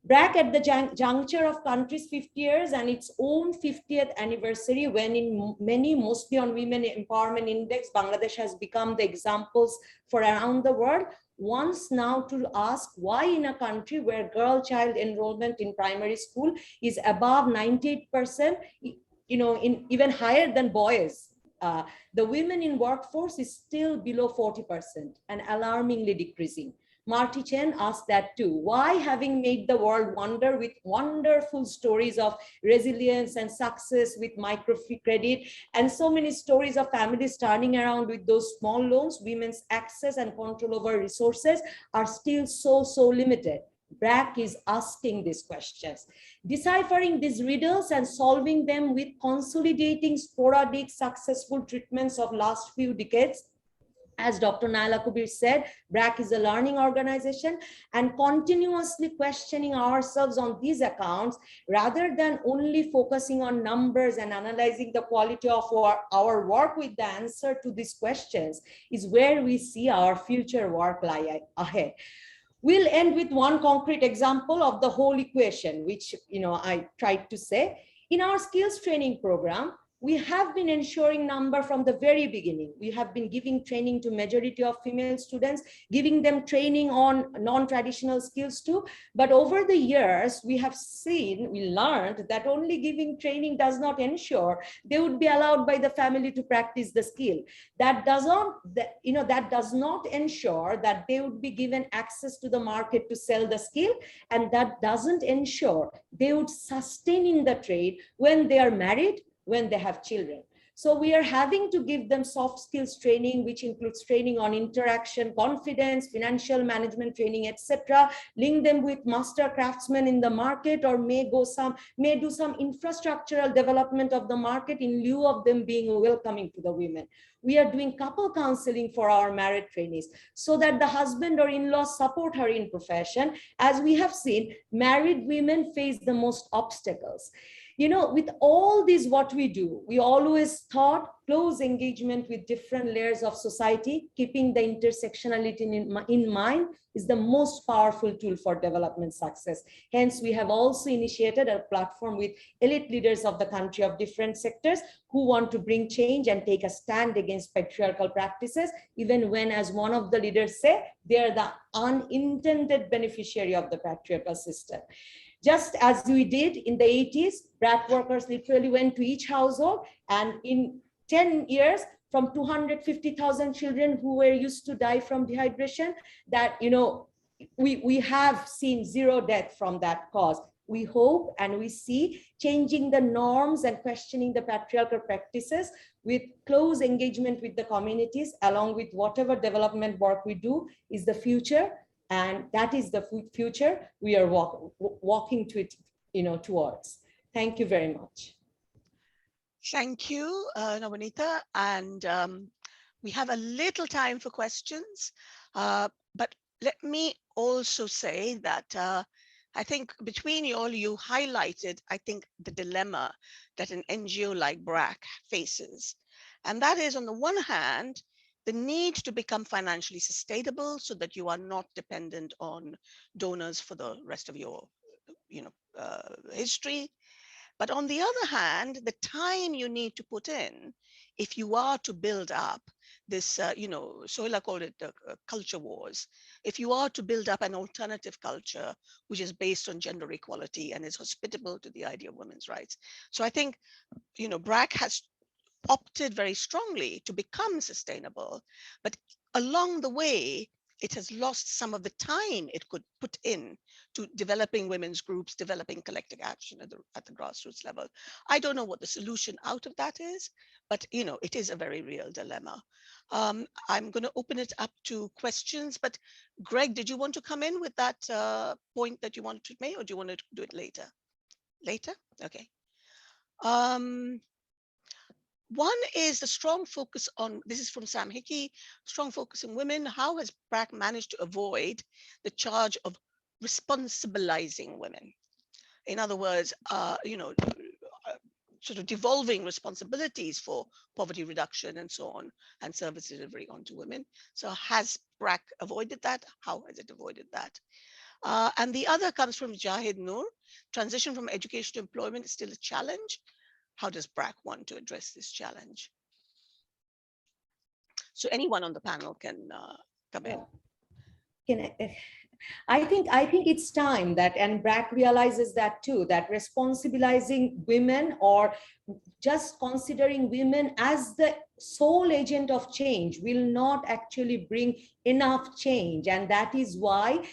Brac, at the juncture of country's 50 years and its own 50th anniversary, when in many, mostly on Women Empowerment Index, Bangladesh has become the examples for around the world, wants now to ask why in a country where girl-child enrollment in primary school is above 98%, even higher than boys, the women in workforce is still below 40% and alarmingly decreasing. Marty Chen asked that too. Why, having made the world wonder with wonderful stories of resilience and success with microcredit and so many stories of families turning around with those small loans, women's access and control over resources are still so limited? Brac is asking these questions, deciphering these riddles and solving them with consolidating sporadic successful treatments of last few decades. As Dr. Naila Kubir said, Brac is a learning organization, and continuously questioning ourselves on these accounts rather than only focusing on numbers and analyzing the quality of our work with the answer to these questions is where we see our future work lie ahead. We'll end with one concrete example of the whole equation, which I tried to say. In our skills training program, we have been ensuring number from the very beginning. We have been giving training to majority of female students, giving them training on non-traditional skills too. But over the years, we learned that only giving training does not ensure they would be allowed by the family to practice the skill. That does not ensure that they would be given access to the market to sell the skill, and that doesn't ensure they would sustain in the trade when they are married, when they have children. So we are having to give them soft skills training, which includes training on interaction, confidence, financial management training, etc. Link them with master craftsmen in the market, or may do some infrastructural development of the market in lieu of them being welcoming to the women. We are doing couple counseling for our married trainees so that the husband or in-law support her in profession. As we have seen, married women face the most obstacles. With all this, what we do, we always thought close engagement with different layers of society, keeping the intersectionality in mind, is the most powerful tool for development success. Hence, we have also initiated a platform with elite leaders of the country of different sectors who want to bring change and take a stand against patriarchal practices, even when, as one of the leaders say, they are the unintended beneficiary of the patriarchal system. Just as we did in the 80s, Brac workers literally went to each household, and in 10 years, from 250,000 children who were used to die from dehydration, that we have seen 0 death from that cause. We hope and we see changing the norms and questioning the patriarchal practices with close engagement with the communities, along with whatever development work we do, is the future. And that is the future we are walking to it, towards. Thank you very much. Thank you, Navanita. And we have a little time for questions, but let me also say that I think between you all, you highlighted, I think, the dilemma that an NGO like Brac faces. And that is, on the one hand, the need to become financially sustainable so that you are not dependent on donors for the rest of your history. But on the other hand, the time you need to put in if you are to build up this, Sohila called it the culture wars. If you are to build up an alternative culture, which is based on gender equality and is hospitable to the idea of women's rights. So I think, Brac has opted very strongly to become sustainable, but along the way, it has lost some of the time it could put in to developing women's groups, developing collective action at the grassroots level. I don't know what the solution out of that is, but it is a very real dilemma. I'm going to open it up to questions, but Greg, did you want to come in with that point that you wanted to make, or do you want to do it later? Later? Okay. One is the strong focus on, this is from Sam Hickey, strong focus on women. How has Brac managed to avoid the charge of responsibilizing women? In other words, sort of devolving responsibilities for poverty reduction and so on, and service delivery onto women. So has Brac avoided that? How has it avoided that? And the other comes from Jahid Noor. Transition from education to employment is still a challenge. How does Brac want to address this challenge? So anyone on the panel can come in. I think it's time that, and Brac realizes that too, that responsibilizing women or just considering women as the sole agent of change will not actually bring enough change. And that is why,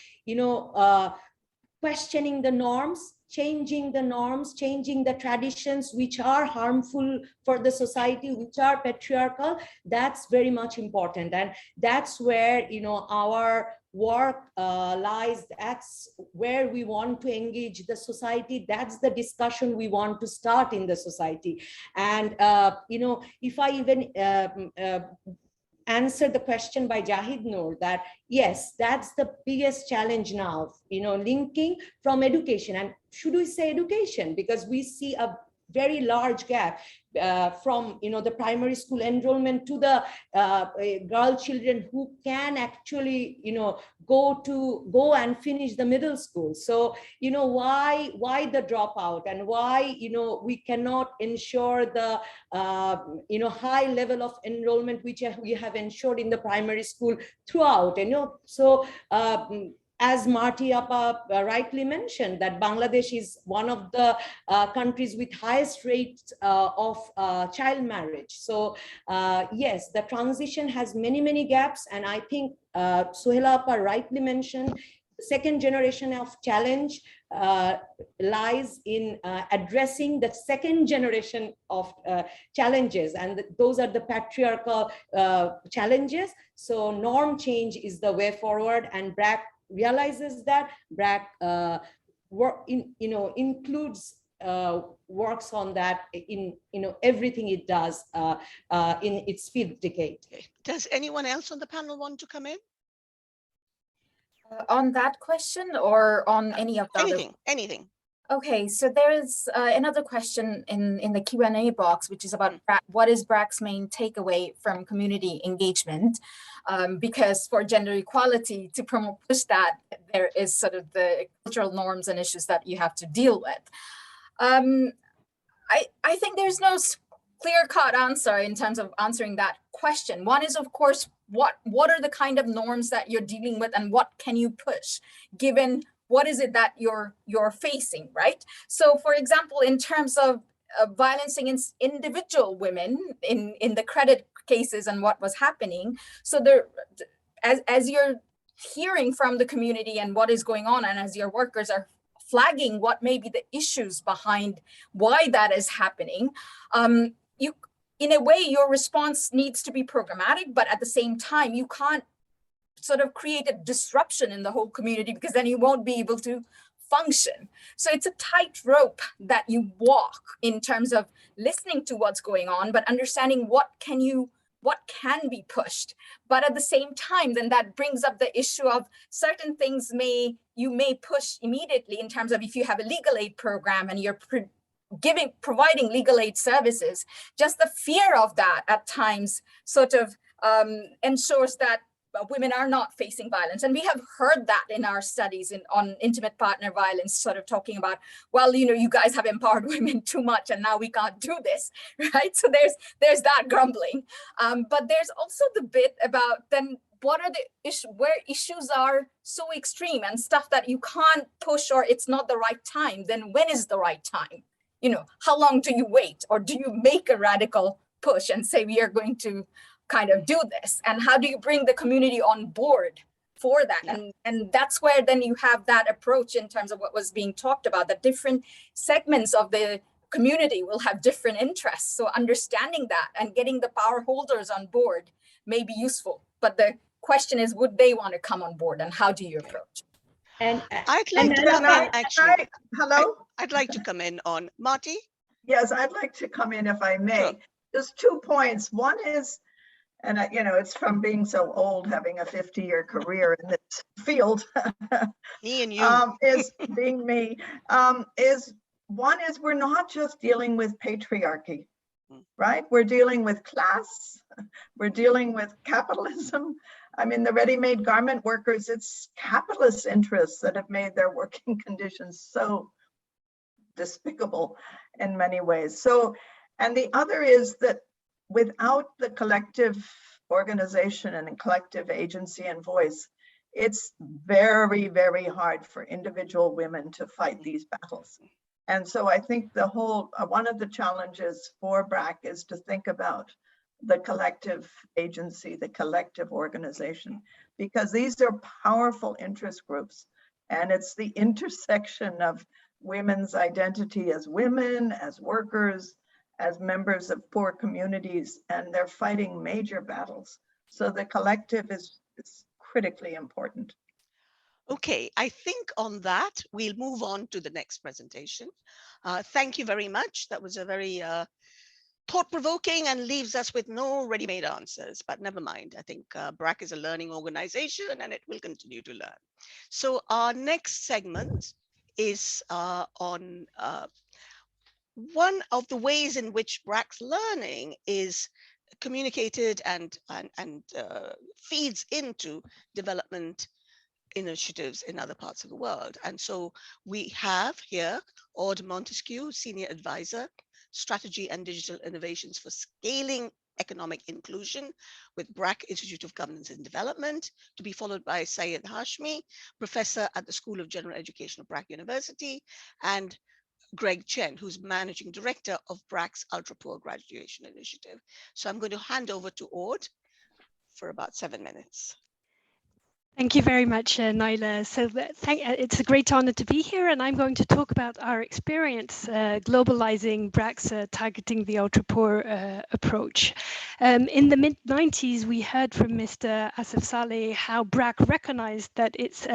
questioning the norms, changing the traditions which are harmful for the society, which are patriarchal, that's very much important. And that's where, our work lies. That's where we want to engage the society. That's the discussion we want to start in the society. And, if I even answer the question by Jahid Noor, that yes, that's the biggest challenge now, linking from education. And should we say education? Because we see a very large gap from the primary school enrollment to the girl children who can actually go and finish the middle school. So why the dropout, and why we cannot ensure the high level of enrollment which we have ensured in the primary school throughout. So as Marty rightly mentioned, that Bangladesh is one of the countries with highest rates of child marriage. So yes, the transition has many gaps, and I think Suhaila rightly mentioned, the second generation of challenge lies in addressing the second generation of challenges, and those are the patriarchal challenges. So norm change is the way forward, and Brac realizes that. Brac includes works on that in everything it does in its fifth decade. Does anyone else on the panel want to come in? On that question, or on any of the anything? Okay, so there is another question in the Q&A box, which is about what is Brac's main takeaway from community engagement? Because for gender equality, to push that, there is sort of the cultural norms and issues that you have to deal with. I think there's no clear-cut answer in terms of answering that question. One is, of course, what are the kind of norms that you're dealing with, and what can you push, given what is it that you're facing, right? So, for example, in terms of violencing individual women in the credit cases and what was happening, so there, as you're hearing from the community and what is going on, and as your workers are flagging what may be the issues behind why that is happening, you, in a way, your response needs to be programmatic, but at the same time, you can't sort of create a disruption in the whole community, because then you won't be able to function. So it's a tightrope that you walk in terms of listening to what's going on, but understanding what can be pushed. But at the same time, then that brings up the issue of certain things you may push immediately, in terms of if you have a legal aid program and you're providing legal aid services, just the fear of that at times sort of ensures that women are not facing violence. And we have heard that in our studies on intimate partner violence, sort of talking about, well, you guys have empowered women too much and now we can't do this, right? So there's that grumbling. But there's also the bit about then what are the issues where issues are so extreme and stuff that you can't push, or it's not the right time. Then when is the right time? How long do you wait, or do you make a radical push and say, we are going to kind of do this? And how do you bring the community on board for that? Yeah. And that's where then you have that approach in terms of what was being talked about, that different segments of the community will have different interests. So understanding that and getting the power holders on board may be useful. But the question is, would they want to come on board, and how do you approach? And I'd like to come in, actually. Hello? I'd like to come in on Marty. Yes, I'd like to come in if I may. Sure. Just 2 points. One is, and you know, it's from being so old, having a 50-year career in this field. Me and you. Is being me. One is we're not just dealing with patriarchy, right? We're dealing with class. We're dealing with capitalism. I mean, the ready-made garment workers, it's capitalist interests that have made their working conditions so despicable in many ways. So, and the other is that without the collective organization and collective agency and voice, it's very, very hard for individual women to fight these battles. And so I think the whole, one of the challenges for Brac is to think about the collective agency, the collective organization, because these are powerful interest groups. And it's the intersection of women's identity as women, as workers, as members of poor communities, and they're fighting major battles. So the collective is critically important. Okay, I think on that, we'll move on to the next presentation. Thank you very much. That was a very thought-provoking and leaves us with no ready-made answers, but never mind. I think Brac is a learning organization and it will continue to learn. So our next segment is on one of the ways in which Brac's learning is communicated and feeds into development initiatives in other parts of the world. And so we have here Aude Montesquieu, Senior Advisor, Strategy and Digital Innovations for Scaling Economic Inclusion with Brac Institute of Governance and Development, to be followed by Syed Hashmi, Professor at the School of General Education of Brac University, and Greg Chen, who's Managing Director of Brac's Ultra Poor Graduation Initiative. So I'm going to hand over to Aude for about 7 minutes. Thank you very much, Naila. So it's a great honor to be here, and I'm going to talk about our experience globalizing Brac's targeting the ultra poor approach. In the mid-90s, we heard from Mr. Asif Saleh how Brac recognized that its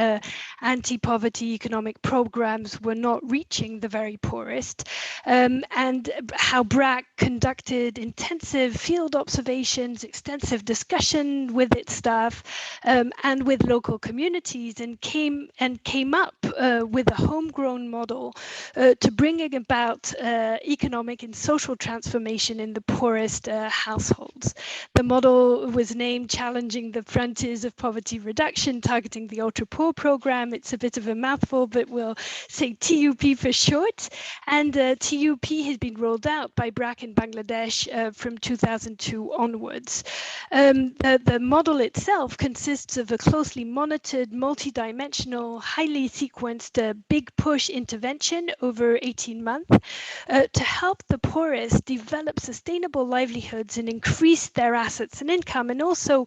anti-poverty economic programs were not reaching the very poorest, and how Brac conducted intensive field observations, extensive discussion with its staff, and with local communities, and came up with a homegrown model to bring about economic and social transformation in the poorest households. The model was named Challenging the Frontiers of Poverty Reduction, Targeting the Ultra Poor Program. It's a bit of a mouthful, but we'll say TUP for short. And TUP has been rolled out by Brac in Bangladesh from 2002 onwards. The model itself consists of a closely monitored, multi-dimensional, highly sequenced big push intervention over 18 months to help the poorest develop sustainable livelihoods and increase their assets and income, and also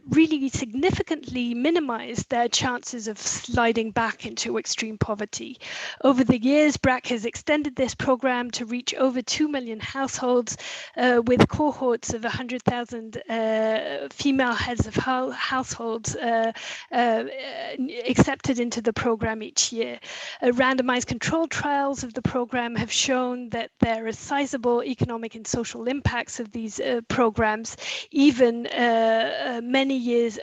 really significantly minimize their chances of sliding back into extreme poverty. Over the years, Brac has extended this program to reach over 2 million households with cohorts of 100,000 female heads of households accepted into the program each year. Randomized controlled trials of the program have shown that there are sizable economic and social impacts of these programs, even many years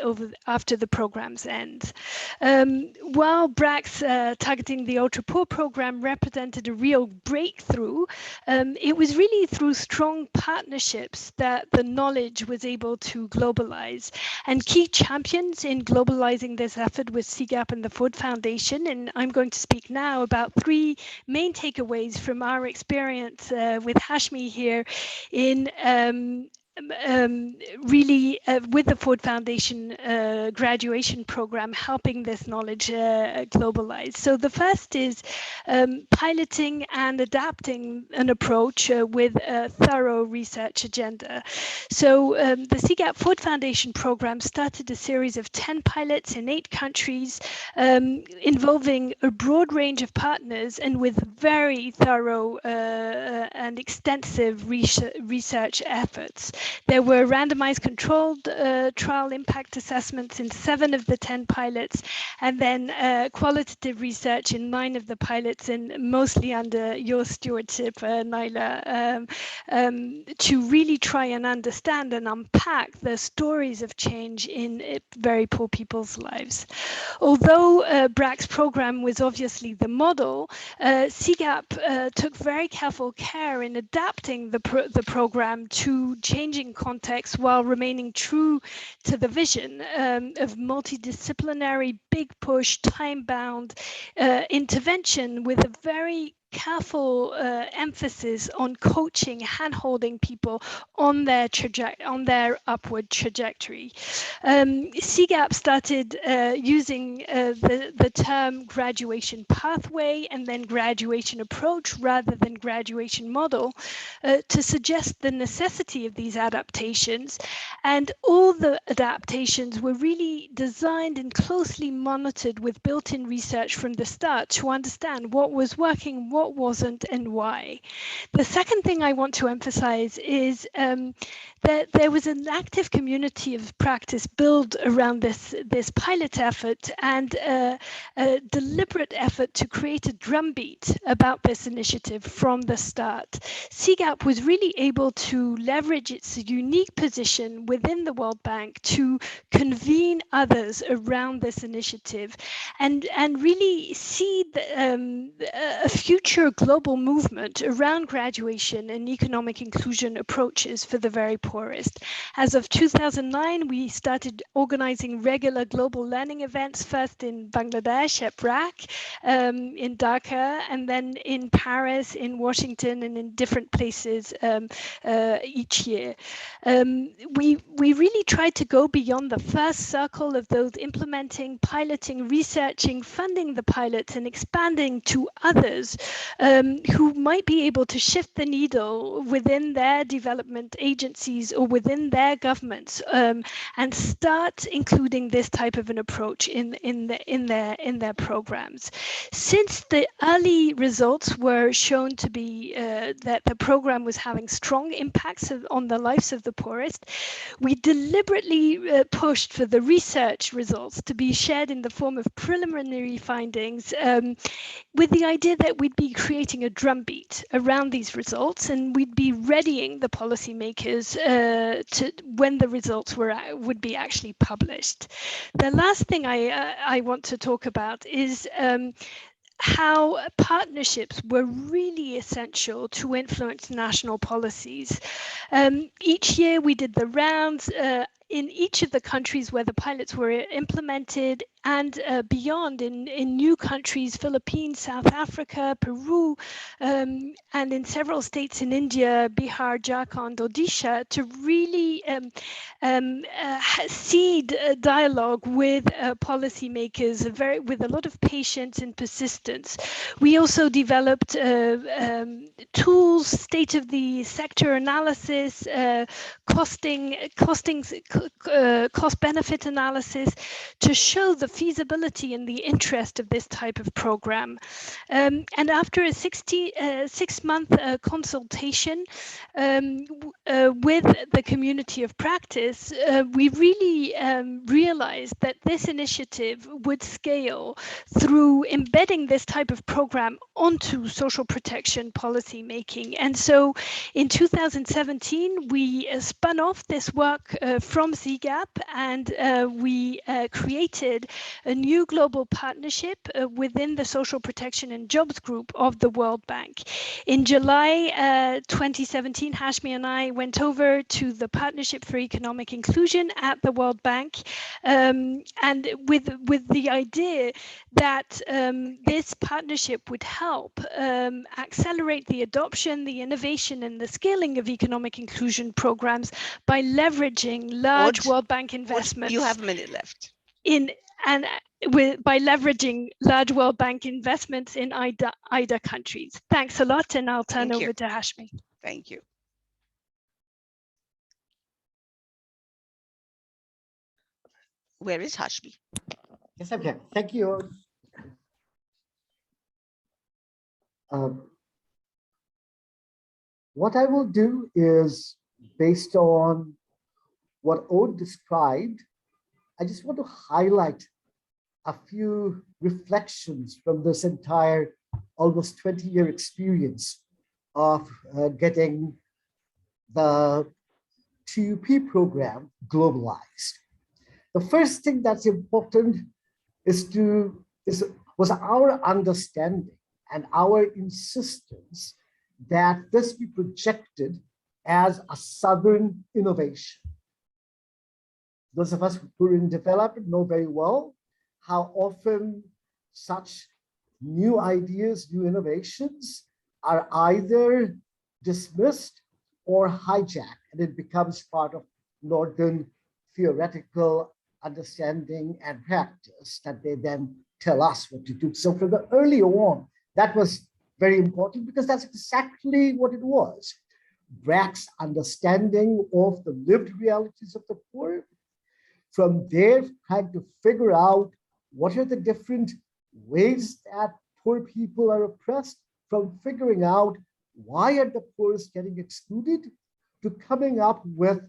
after the program's end. While Brac's Targeting the Ultra Poor program represented a real breakthrough, it was really through strong partnerships that the knowledge was able to globalize. And key champions in globalizing this effort was CGAP and the Ford Foundation. And I'm going to speak now about 3 main takeaways from our experience with Hashmi here in really with the Ford Foundation graduation program, helping this knowledge globalize. So the first is piloting and adapting an approach with a thorough research agenda. So the CGAP Ford Foundation program started a series of 10 pilots in 8 countries, involving a broad range of partners and with very thorough and extensive research efforts. There were randomized controlled trial impact assessments in 7 of the 10 pilots, and then qualitative research in 9 of the pilots, and mostly under your stewardship, Naila, to really try and understand and unpack the stories of change in very poor people's lives. Although Brac's program was obviously the model, CGAP took very careful care in adapting the program to changing contexts while remaining true to the vision of multidisciplinary, big push, time-bound intervention with a very careful emphasis on coaching, hand-holding people on their upward trajectory. CGAP started using the term graduation pathway and then graduation approach rather than graduation model to suggest the necessity of these adaptations. And all the adaptations were really designed and closely monitored with built-in research from the start to understand what was working, what wasn't, and why. The second thing I want to emphasize is that there was an active community of practice built around this pilot effort and a deliberate effort to create a drumbeat about this initiative from the start. CGAP was really able to leverage its unique position within the World Bank to convene others around this initiative and really see a future global movement around graduation and economic inclusion approaches for the very poorest. As of 2009, we started organizing regular global learning events, first in Bangladesh at Brac, in Dhaka, and then in Paris, in Washington, and in different places each year. We really tried to go beyond the first circle of those implementing, piloting, researching, funding the pilots, and expanding to others who might be able to shift the needle within their development agencies or within their governments, and start including this type of an approach in their programs. Since the early results were shown to be that the program was having strong impacts on the lives of the poorest, we deliberately pushed for the research results to be shared in the form of preliminary findings, with the idea that we'd be creating a drumbeat around these results, and we'd be readying the policymakers to when the results would be actually published. The last thing I want to talk about is how partnerships were really essential to influence national policies. Each year we did the rounds in each of the countries where the pilots were implemented and beyond in new countries, Philippines, South Africa, Peru, and in several states in India, Bihar, Jharkhand, Odisha, to really seed dialogue with policymakers with a lot of patience and persistence. We also developed tools, state-of-the-sector analysis, cost-benefit analysis to show the feasibility and the interest of this type of program. And after a 6-month consultation with the community of practice, we really realized that this initiative would scale through embedding this type of program onto social protection policy making. And so in 2017, we spun off this work from CGAP, and we created a new global partnership within the Social Protection and Jobs Group of the World Bank. In July 2017, Hashmi and I went over to the Partnership for Economic Inclusion at the World Bank, and with the idea that this partnership would help accelerate the adoption, the innovation, and the scaling of economic inclusion programs by leveraging large World Bank investments. You have a minute left. By leveraging large World Bank investments in IDA countries. Thanks a lot, and I'll turn over to Hashmi. Thank you. Where is Hashmi? Yes, I'm here. Thank you. What I will do is, based on what Aude described, I just want to highlight a few reflections from this entire almost 20-year experience of getting the TUP program globalized. The first thing that's important was our understanding and our insistence that this be projected as a Southern innovation. Those of us who are in development know very well how often such new ideas, new innovations are either dismissed or hijacked, and it becomes part of Northern theoretical understanding and practice that they then tell us what to do. So from the early on, that was very important because that's exactly what it was. Brac's understanding of the lived realities of the poor. From there, trying to figure out what are the different ways that poor people are oppressed, from figuring out why are the poorest getting excluded, to coming up with,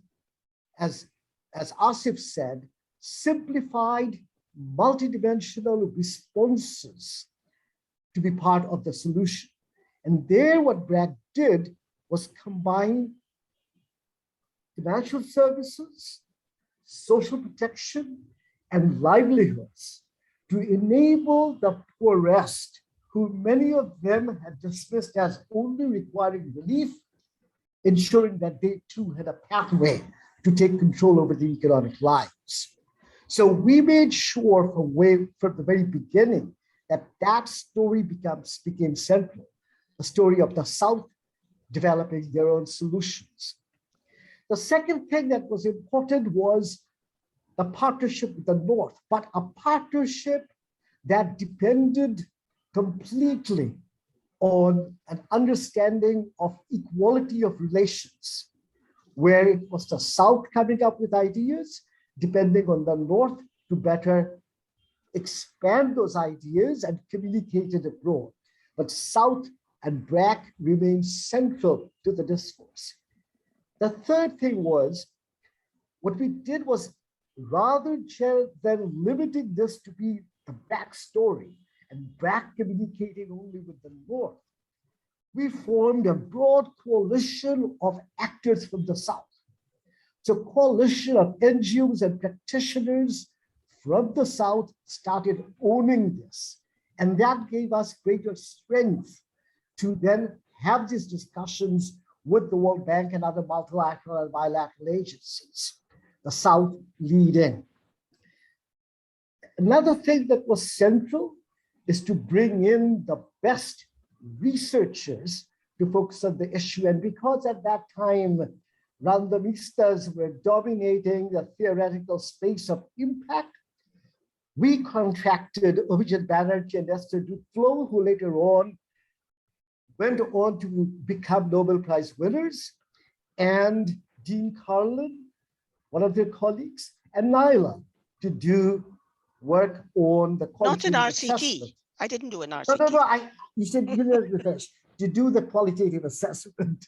as Asif said, simplified, multidimensional responses to be part of the solution. And there, what Brac did was combine financial services, social protection, and livelihoods to enable the poorest, who many of them had dismissed as only requiring relief, ensuring that they too had a pathway to take control over the economic lives. So we made sure from the very beginning that story became central, the story of the South developing their own solutions. The second thing that was important was the partnership with the North, but a partnership that depended completely on an understanding of equality of relations, where it was the South coming up with ideas, depending on the North to better expand those ideas and communicate it abroad. But South and Brac remain central to the discourse. The third thing was, what we did was, rather than limiting this to be the backstory and Brac communicating only with the North, we formed a broad coalition of actors from the South. So a coalition of NGOs and practitioners from the South started owning this. And that gave us greater strength to then have these discussions with the World Bank and other multilateral and bilateral agencies, the South leading. Another thing that was central is to bring in the best researchers to focus on the issue. And because at that time, randomistas were dominating the theoretical space of impact, we contracted Abhijit Banerjee and Esther Duflo, who later on went on to become Nobel Prize winners, and Dean Carlin, one of their colleagues, and Naila to do work on the qualitative Not an assessment. RCT. I didn't do an RCT. No, you said to do the qualitative assessment.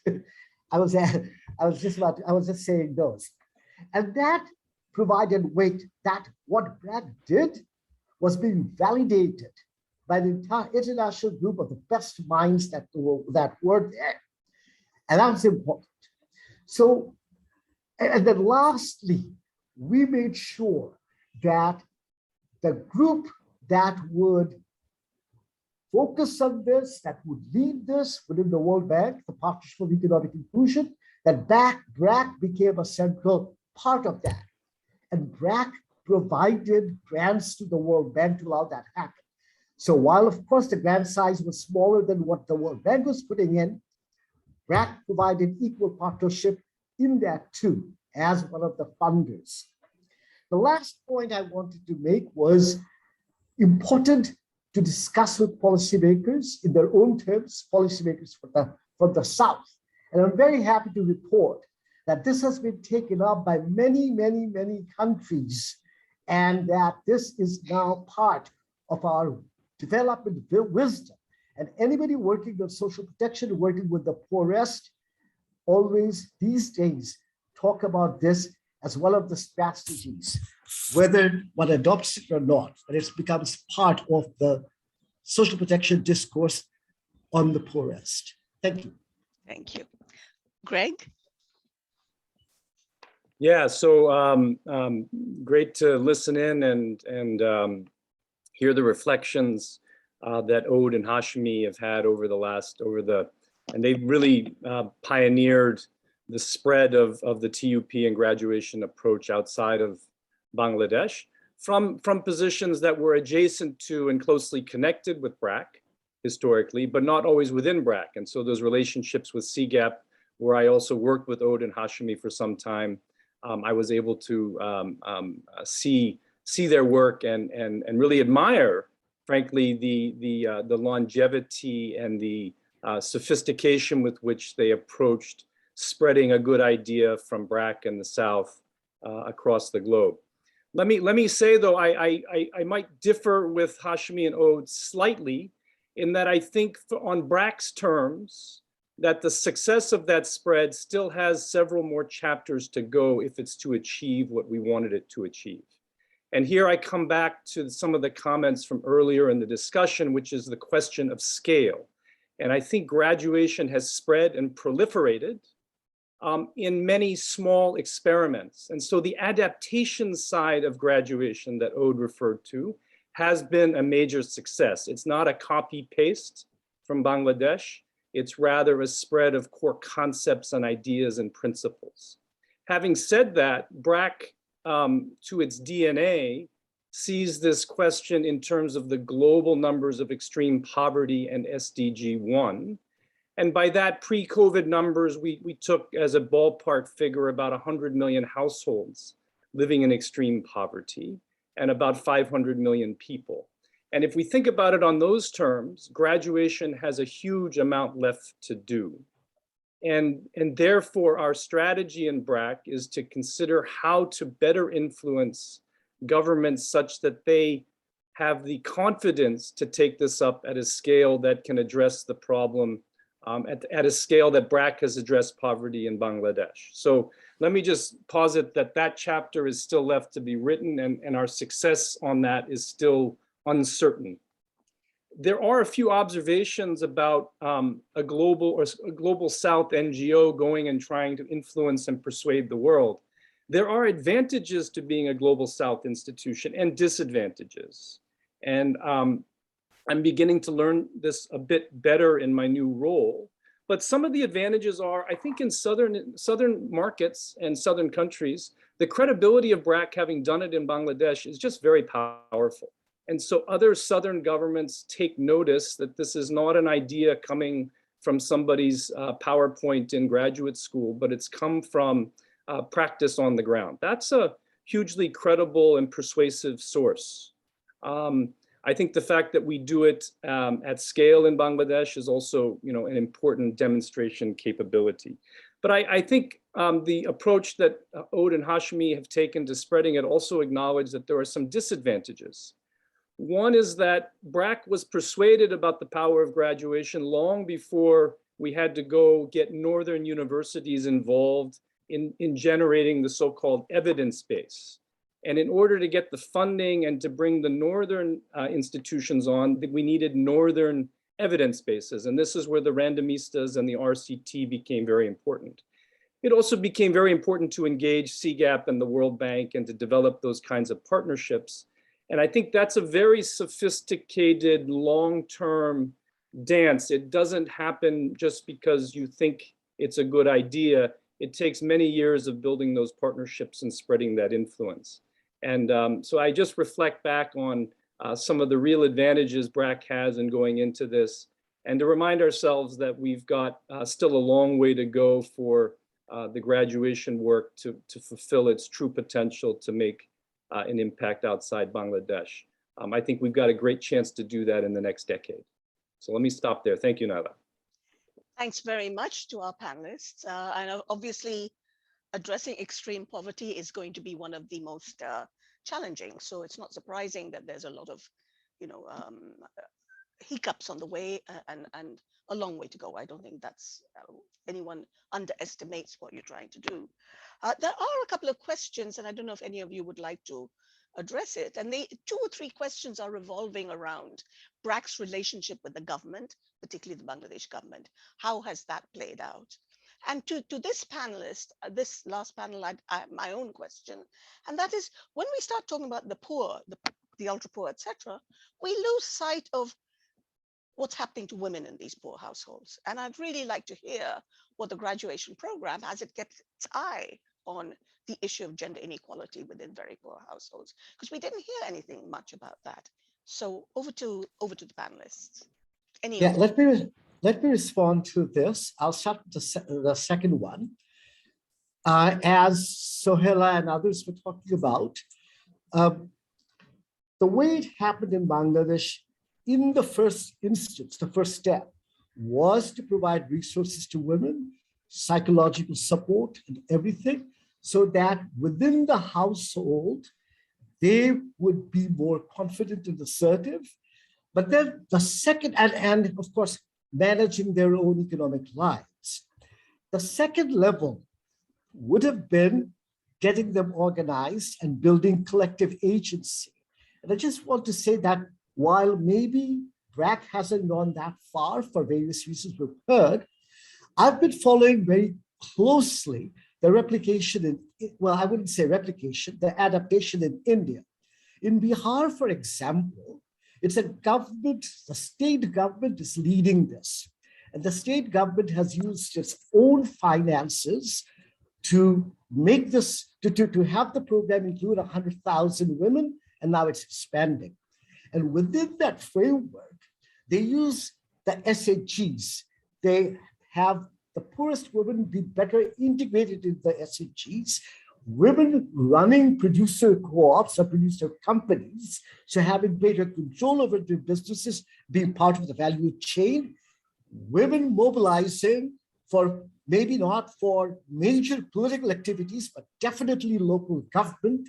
I was just saying those. And that provided weight that what Brac did was being validated by the entire international group of the best minds that were there. And that was important. So, and then lastly, we made sure that the group that would focus on this, that would lead this within the World Bank, the Partnership for Economic Inclusion, that BRAC became a central part of that. And BRAC provided grants to the World Bank to allow that to happen. So while, of course, the grant size was smaller than what the World Bank was putting in, BRAC provided equal partnership in that too, as one of the funders. The last point I wanted to make was important to discuss with policymakers in their own terms, policymakers from the South. And I'm very happy to report that this has been taken up by many, many, many countries, and that this is now part of our development wisdom. And anybody working on social protection, working with the poorest, always these days talk about this as one of the strategies, whether one adopts it or not, but it becomes part of the social protection discourse on the poorest. Thank you. Thank you. Greg? Yeah, so great to listen in and hear the reflections that Ode and Hashmi have had and they've really pioneered the spread of the TUP and graduation approach outside of Bangladesh from positions that were adjacent to and closely connected with BRAC historically, but not always within BRAC. And so those relationships with CGAP, where I also worked with Ode and Hashmi for some time, I was able to see their work and really admire, frankly, the longevity and the sophistication with which they approached spreading a good idea from BRAC in the South across the globe. Let me say though, I might differ with Hashmi and Ode slightly in that I think on BRAC's terms, that the success of that spread still has several more chapters to go if it's to achieve what we wanted it to achieve. And here I come back to some of the comments from earlier in the discussion, which is the question of scale. And I think graduation has spread and proliferated in many small experiments. And so the adaptation side of graduation that Ode referred to has been a major success. It's not a copy paste from Bangladesh. It's rather a spread of core concepts and ideas and principles. Having said that, BRAC, to its DNA, sees this question in terms of the global numbers of extreme poverty and SDG 1. And by that, pre-COVID numbers, we took as a ballpark figure about 100 million households living in extreme poverty and about 500 million people. And if we think about it on those terms, graduation has a huge amount left to do. And therefore, our strategy in BRAC is to consider how to better influence governments such that they have the confidence to take this up at a scale that can address the problem at a scale that BRAC has addressed poverty in Bangladesh. So let me just posit that chapter is still left to be written, and our success on that is still uncertain. There are a few observations about a global South NGO going and trying to influence and persuade the world. There are advantages to being a global South institution and disadvantages. And I'm beginning to learn this a bit better in my new role. But some of the advantages are, I think in southern markets and southern countries, the credibility of BRAC having done it in Bangladesh is just very powerful. And so other southern governments take notice that this is not an idea coming from somebody's PowerPoint in graduate school, but it's come from practice on the ground. That's a hugely credible and persuasive source. I think the fact that we do it at scale in Bangladesh is also, an important demonstration capability. But I think the approach that Ode and Hashmi have taken to spreading it also acknowledge that there are some disadvantages. One is that BRAC was persuaded about the power of graduation long before we had to go get Northern universities involved in generating the so-called evidence base. And in order to get the funding and to bring the Northern institutions on, we needed Northern evidence bases. And this is where the randomistas and the RCT became very important. It also became very important to engage CGAP and the World Bank and to develop those kinds of partnerships. And I think that's a very sophisticated, long-term dance. It doesn't happen just because you think it's a good idea. It takes many years of building those partnerships and spreading that influence. And so I just reflect back on some of the real advantages Brac has in going into this, and to remind ourselves that we've got still a long way to go for the graduation work to fulfill its true potential to make an impact outside Bangladesh. I think we've got a great chance to do that in the next decade. So let me stop there. Thank you, Naila. Thanks very much to our panelists. And obviously, addressing extreme poverty is going to be one of the most challenging. So it's not surprising that there's a lot of, hiccups on the way and a long way to go. I don't think that's anyone underestimates what you're trying to do. There are a couple of questions, and I don't know if any of you would like to address it. And the 2 or 3 questions are revolving around Brac's relationship with the government, particularly the Bangladesh government. How has that played out? And to this panelist, this last panel, I my own question, and that is, when we start talking about the poor, the ultra poor, etc., we lose sight of what's happening to women in these poor households. And I'd really like to hear what the graduation program, as it gets its eye on the issue of gender inequality within very poor households, because we didn't hear anything much about that. So over to the panelists. Let me respond to this. I'll start with the second one. As Sohela and others were talking about, the way it happened in Bangladesh in the first instance, the first step was to provide resources to women, psychological support and everything, so that within the household, they would be more confident and assertive. But then the second, and of course, managing their own economic lives. The second level would have been getting them organized and building collective agency. And I just want to say that while maybe Brac hasn't gone that far for various reasons we've heard, I've been following very closely the replication well, I wouldn't say replication, the adaptation in India. In Bihar, for example, it's a government, the state government is leading this. And the state government has used its own finances to make this, to have the program include 100,000 women, and now it's expanding. And within that framework, they use the SHGs. They have the poorest women be better integrated in the SHGs, women running producer co-ops or producer companies, so having greater control over their businesses, being part of the value chain, women mobilizing for maybe not for major political activities, but definitely local government,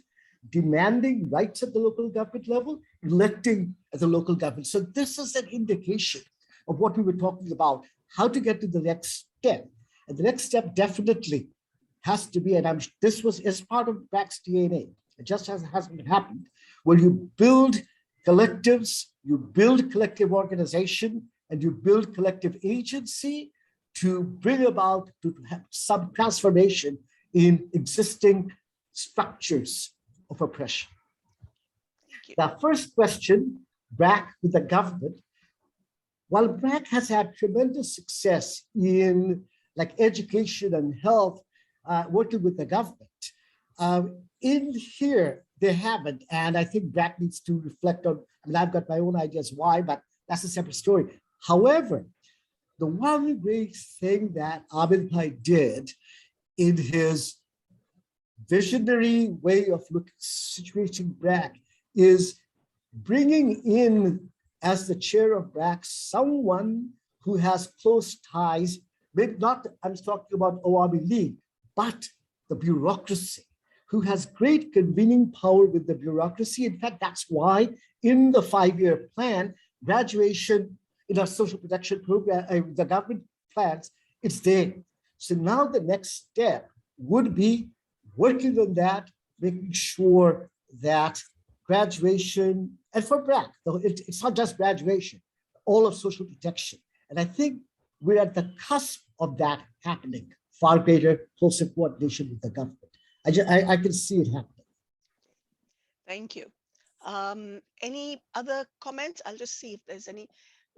demanding rights at the local government level, electing at the local government. So this is an indication of what we were talking about, how to get to the next step. And the next step definitely has to be, and this was as part of Brac's DNA, it just hasn't happened, where you build collectives, you build collective organization, and you build collective agency to bring about, to have some transformation in existing structures of oppression. The first question, Brac with the government, while Brac has had tremendous success in like education and health, working with the government, in here they haven't, and I think Brac needs to reflect on, I mean, I've got my own ideas why, but that's a separate story. However, the one great thing that Abed did in his visionary way of situating Brac is bringing in, as the chair of Brac, someone who has close ties, maybe not, I'm talking about Awami League, but the bureaucracy, who has great convening power with the bureaucracy. In fact, that's why in the 5-year plan, graduation in our social protection program, the government plans, it's there. So now the next step would be working on that, making sure that graduation, and for Brac, it's not just graduation, all of social protection. And I think we're at the cusp of that happening, far greater, closer coordination with the government. I can see it happening. Thank you. Any other comments? I'll just see if there's any.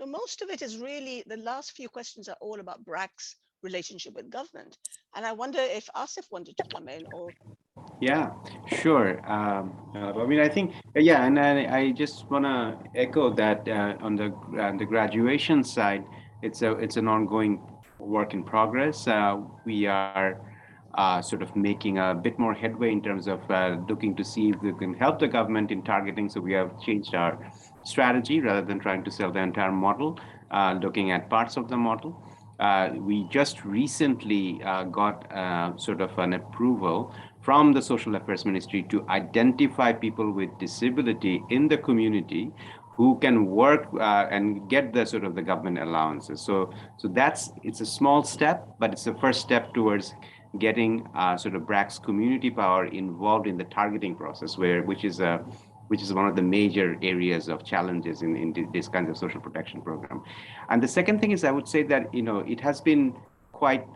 No, most of it is really, the last few questions are all about Brac's relationship with government. And I wonder if Asif wanted to come in or. Yeah, sure. I mean, I think, yeah, and I just want to echo that on the graduation side, it's an ongoing work in progress. We are sort of making a bit more headway in terms of looking to see if we can help the government in targeting. So we have changed our strategy rather than trying to sell the entire model, looking at parts of the model. We just recently got sort of an approval from the Social Affairs Ministry to identify people with disability in the community who can work and get the sort of the government allowances. So it's a small step, but it's the first step towards getting sort of Brac's community power involved in the targeting process, which is one of the major areas of challenges in this kind of social protection program. And the second thing is, I would say that, it has been quite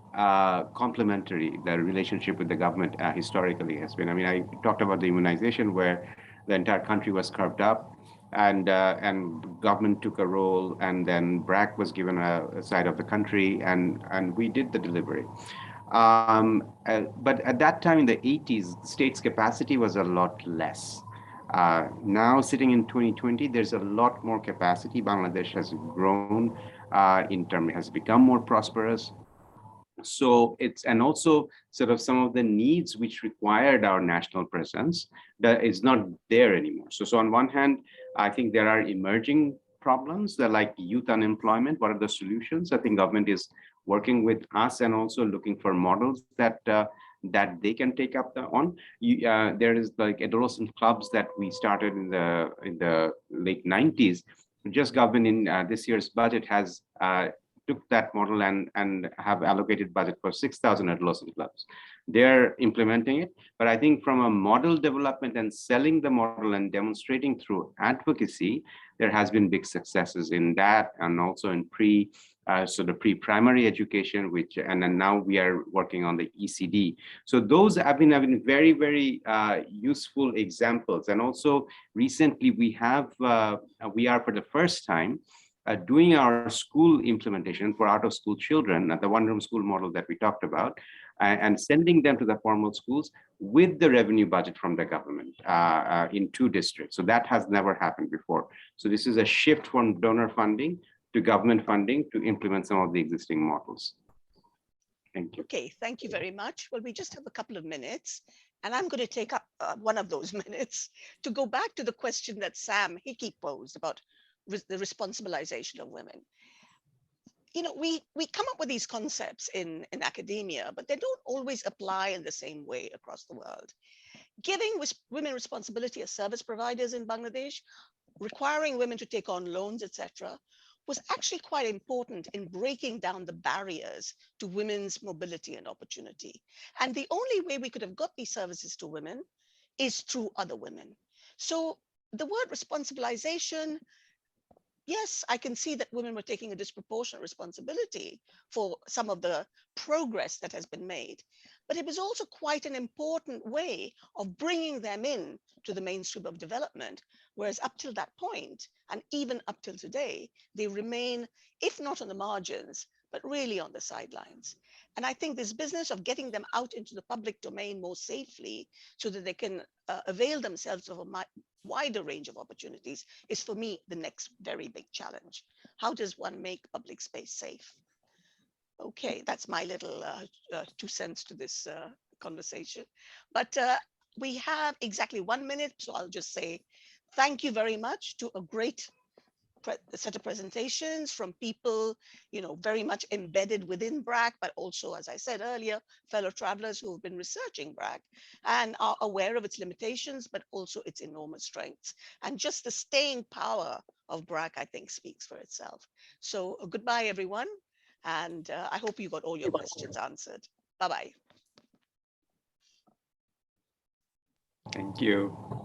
complementary. The relationship with the government historically has been. I mean, I talked about the immunization where the entire country was carved up, and government took a role, and then Brac was given a side of the country, and we did the delivery. But at that time in the 80s, the state's capacity was a lot less. Now sitting in 2020, there's a lot more capacity. Bangladesh has grown has become more prosperous. So and also sort of some of the needs which required our national presence that is not there anymore. So on one hand, I think there are emerging problems that, like youth unemployment. What are the solutions? I think government is working with us and also looking for models that they can take up on. There is like adolescent clubs that we started in the late 90s. Just government in this year's budget has took that model and have allocated budget for 6,000 adolescent clubs. They're implementing it, but I think from a model development and selling the model and demonstrating through advocacy, there has been big successes in that, and also in pre-primary education, and then now we are working on the ECD. So those have been very, very useful examples. And also recently we are for the first time doing our school implementation for out-of-school children at the one-room school model that we talked about, and sending them to the formal schools with the revenue budget from the government in 2 districts. So that has never happened before. So this is a shift from donor funding to government funding to implement some of the existing models. Thank you. Okay, thank you very much. Well, we just have a couple of minutes, and I'm going to take up one of those minutes to go back to the question that Sam Hickey posed about the responsibilization of women. We come up with these concepts in academia, but they don't always apply in the same way across the world. Giving women responsibility as service providers in Bangladesh, requiring women to take on loans, etc., was actually quite important in breaking down the barriers to women's mobility and opportunity. And the only way we could have got these services to women is through other women. So the word responsibilization, yes, I can see that women were taking a disproportionate responsibility for some of the progress that has been made, but it was also quite an important way of bringing them in to the mainstream of development, whereas up till that point, and even up till today, they remain, if not on the margins, but really on the sidelines. And I think this business of getting them out into the public domain more safely so that they can avail themselves of a wider range of opportunities is, for me, the next very big challenge. How does one make public space safe? Okay, that's my little 2 cents to this conversation. But we have exactly 1 minute, so I'll just say thank you very much to a great set of presentations from people, very much embedded within Brac, but also, as I said earlier, fellow travelers who have been researching Brac and are aware of its limitations, but also its enormous strengths. And just the staying power of Brac, I think, speaks for itself. So goodbye, everyone. And I hope you got all your questions answered. Bye-bye. Thank you.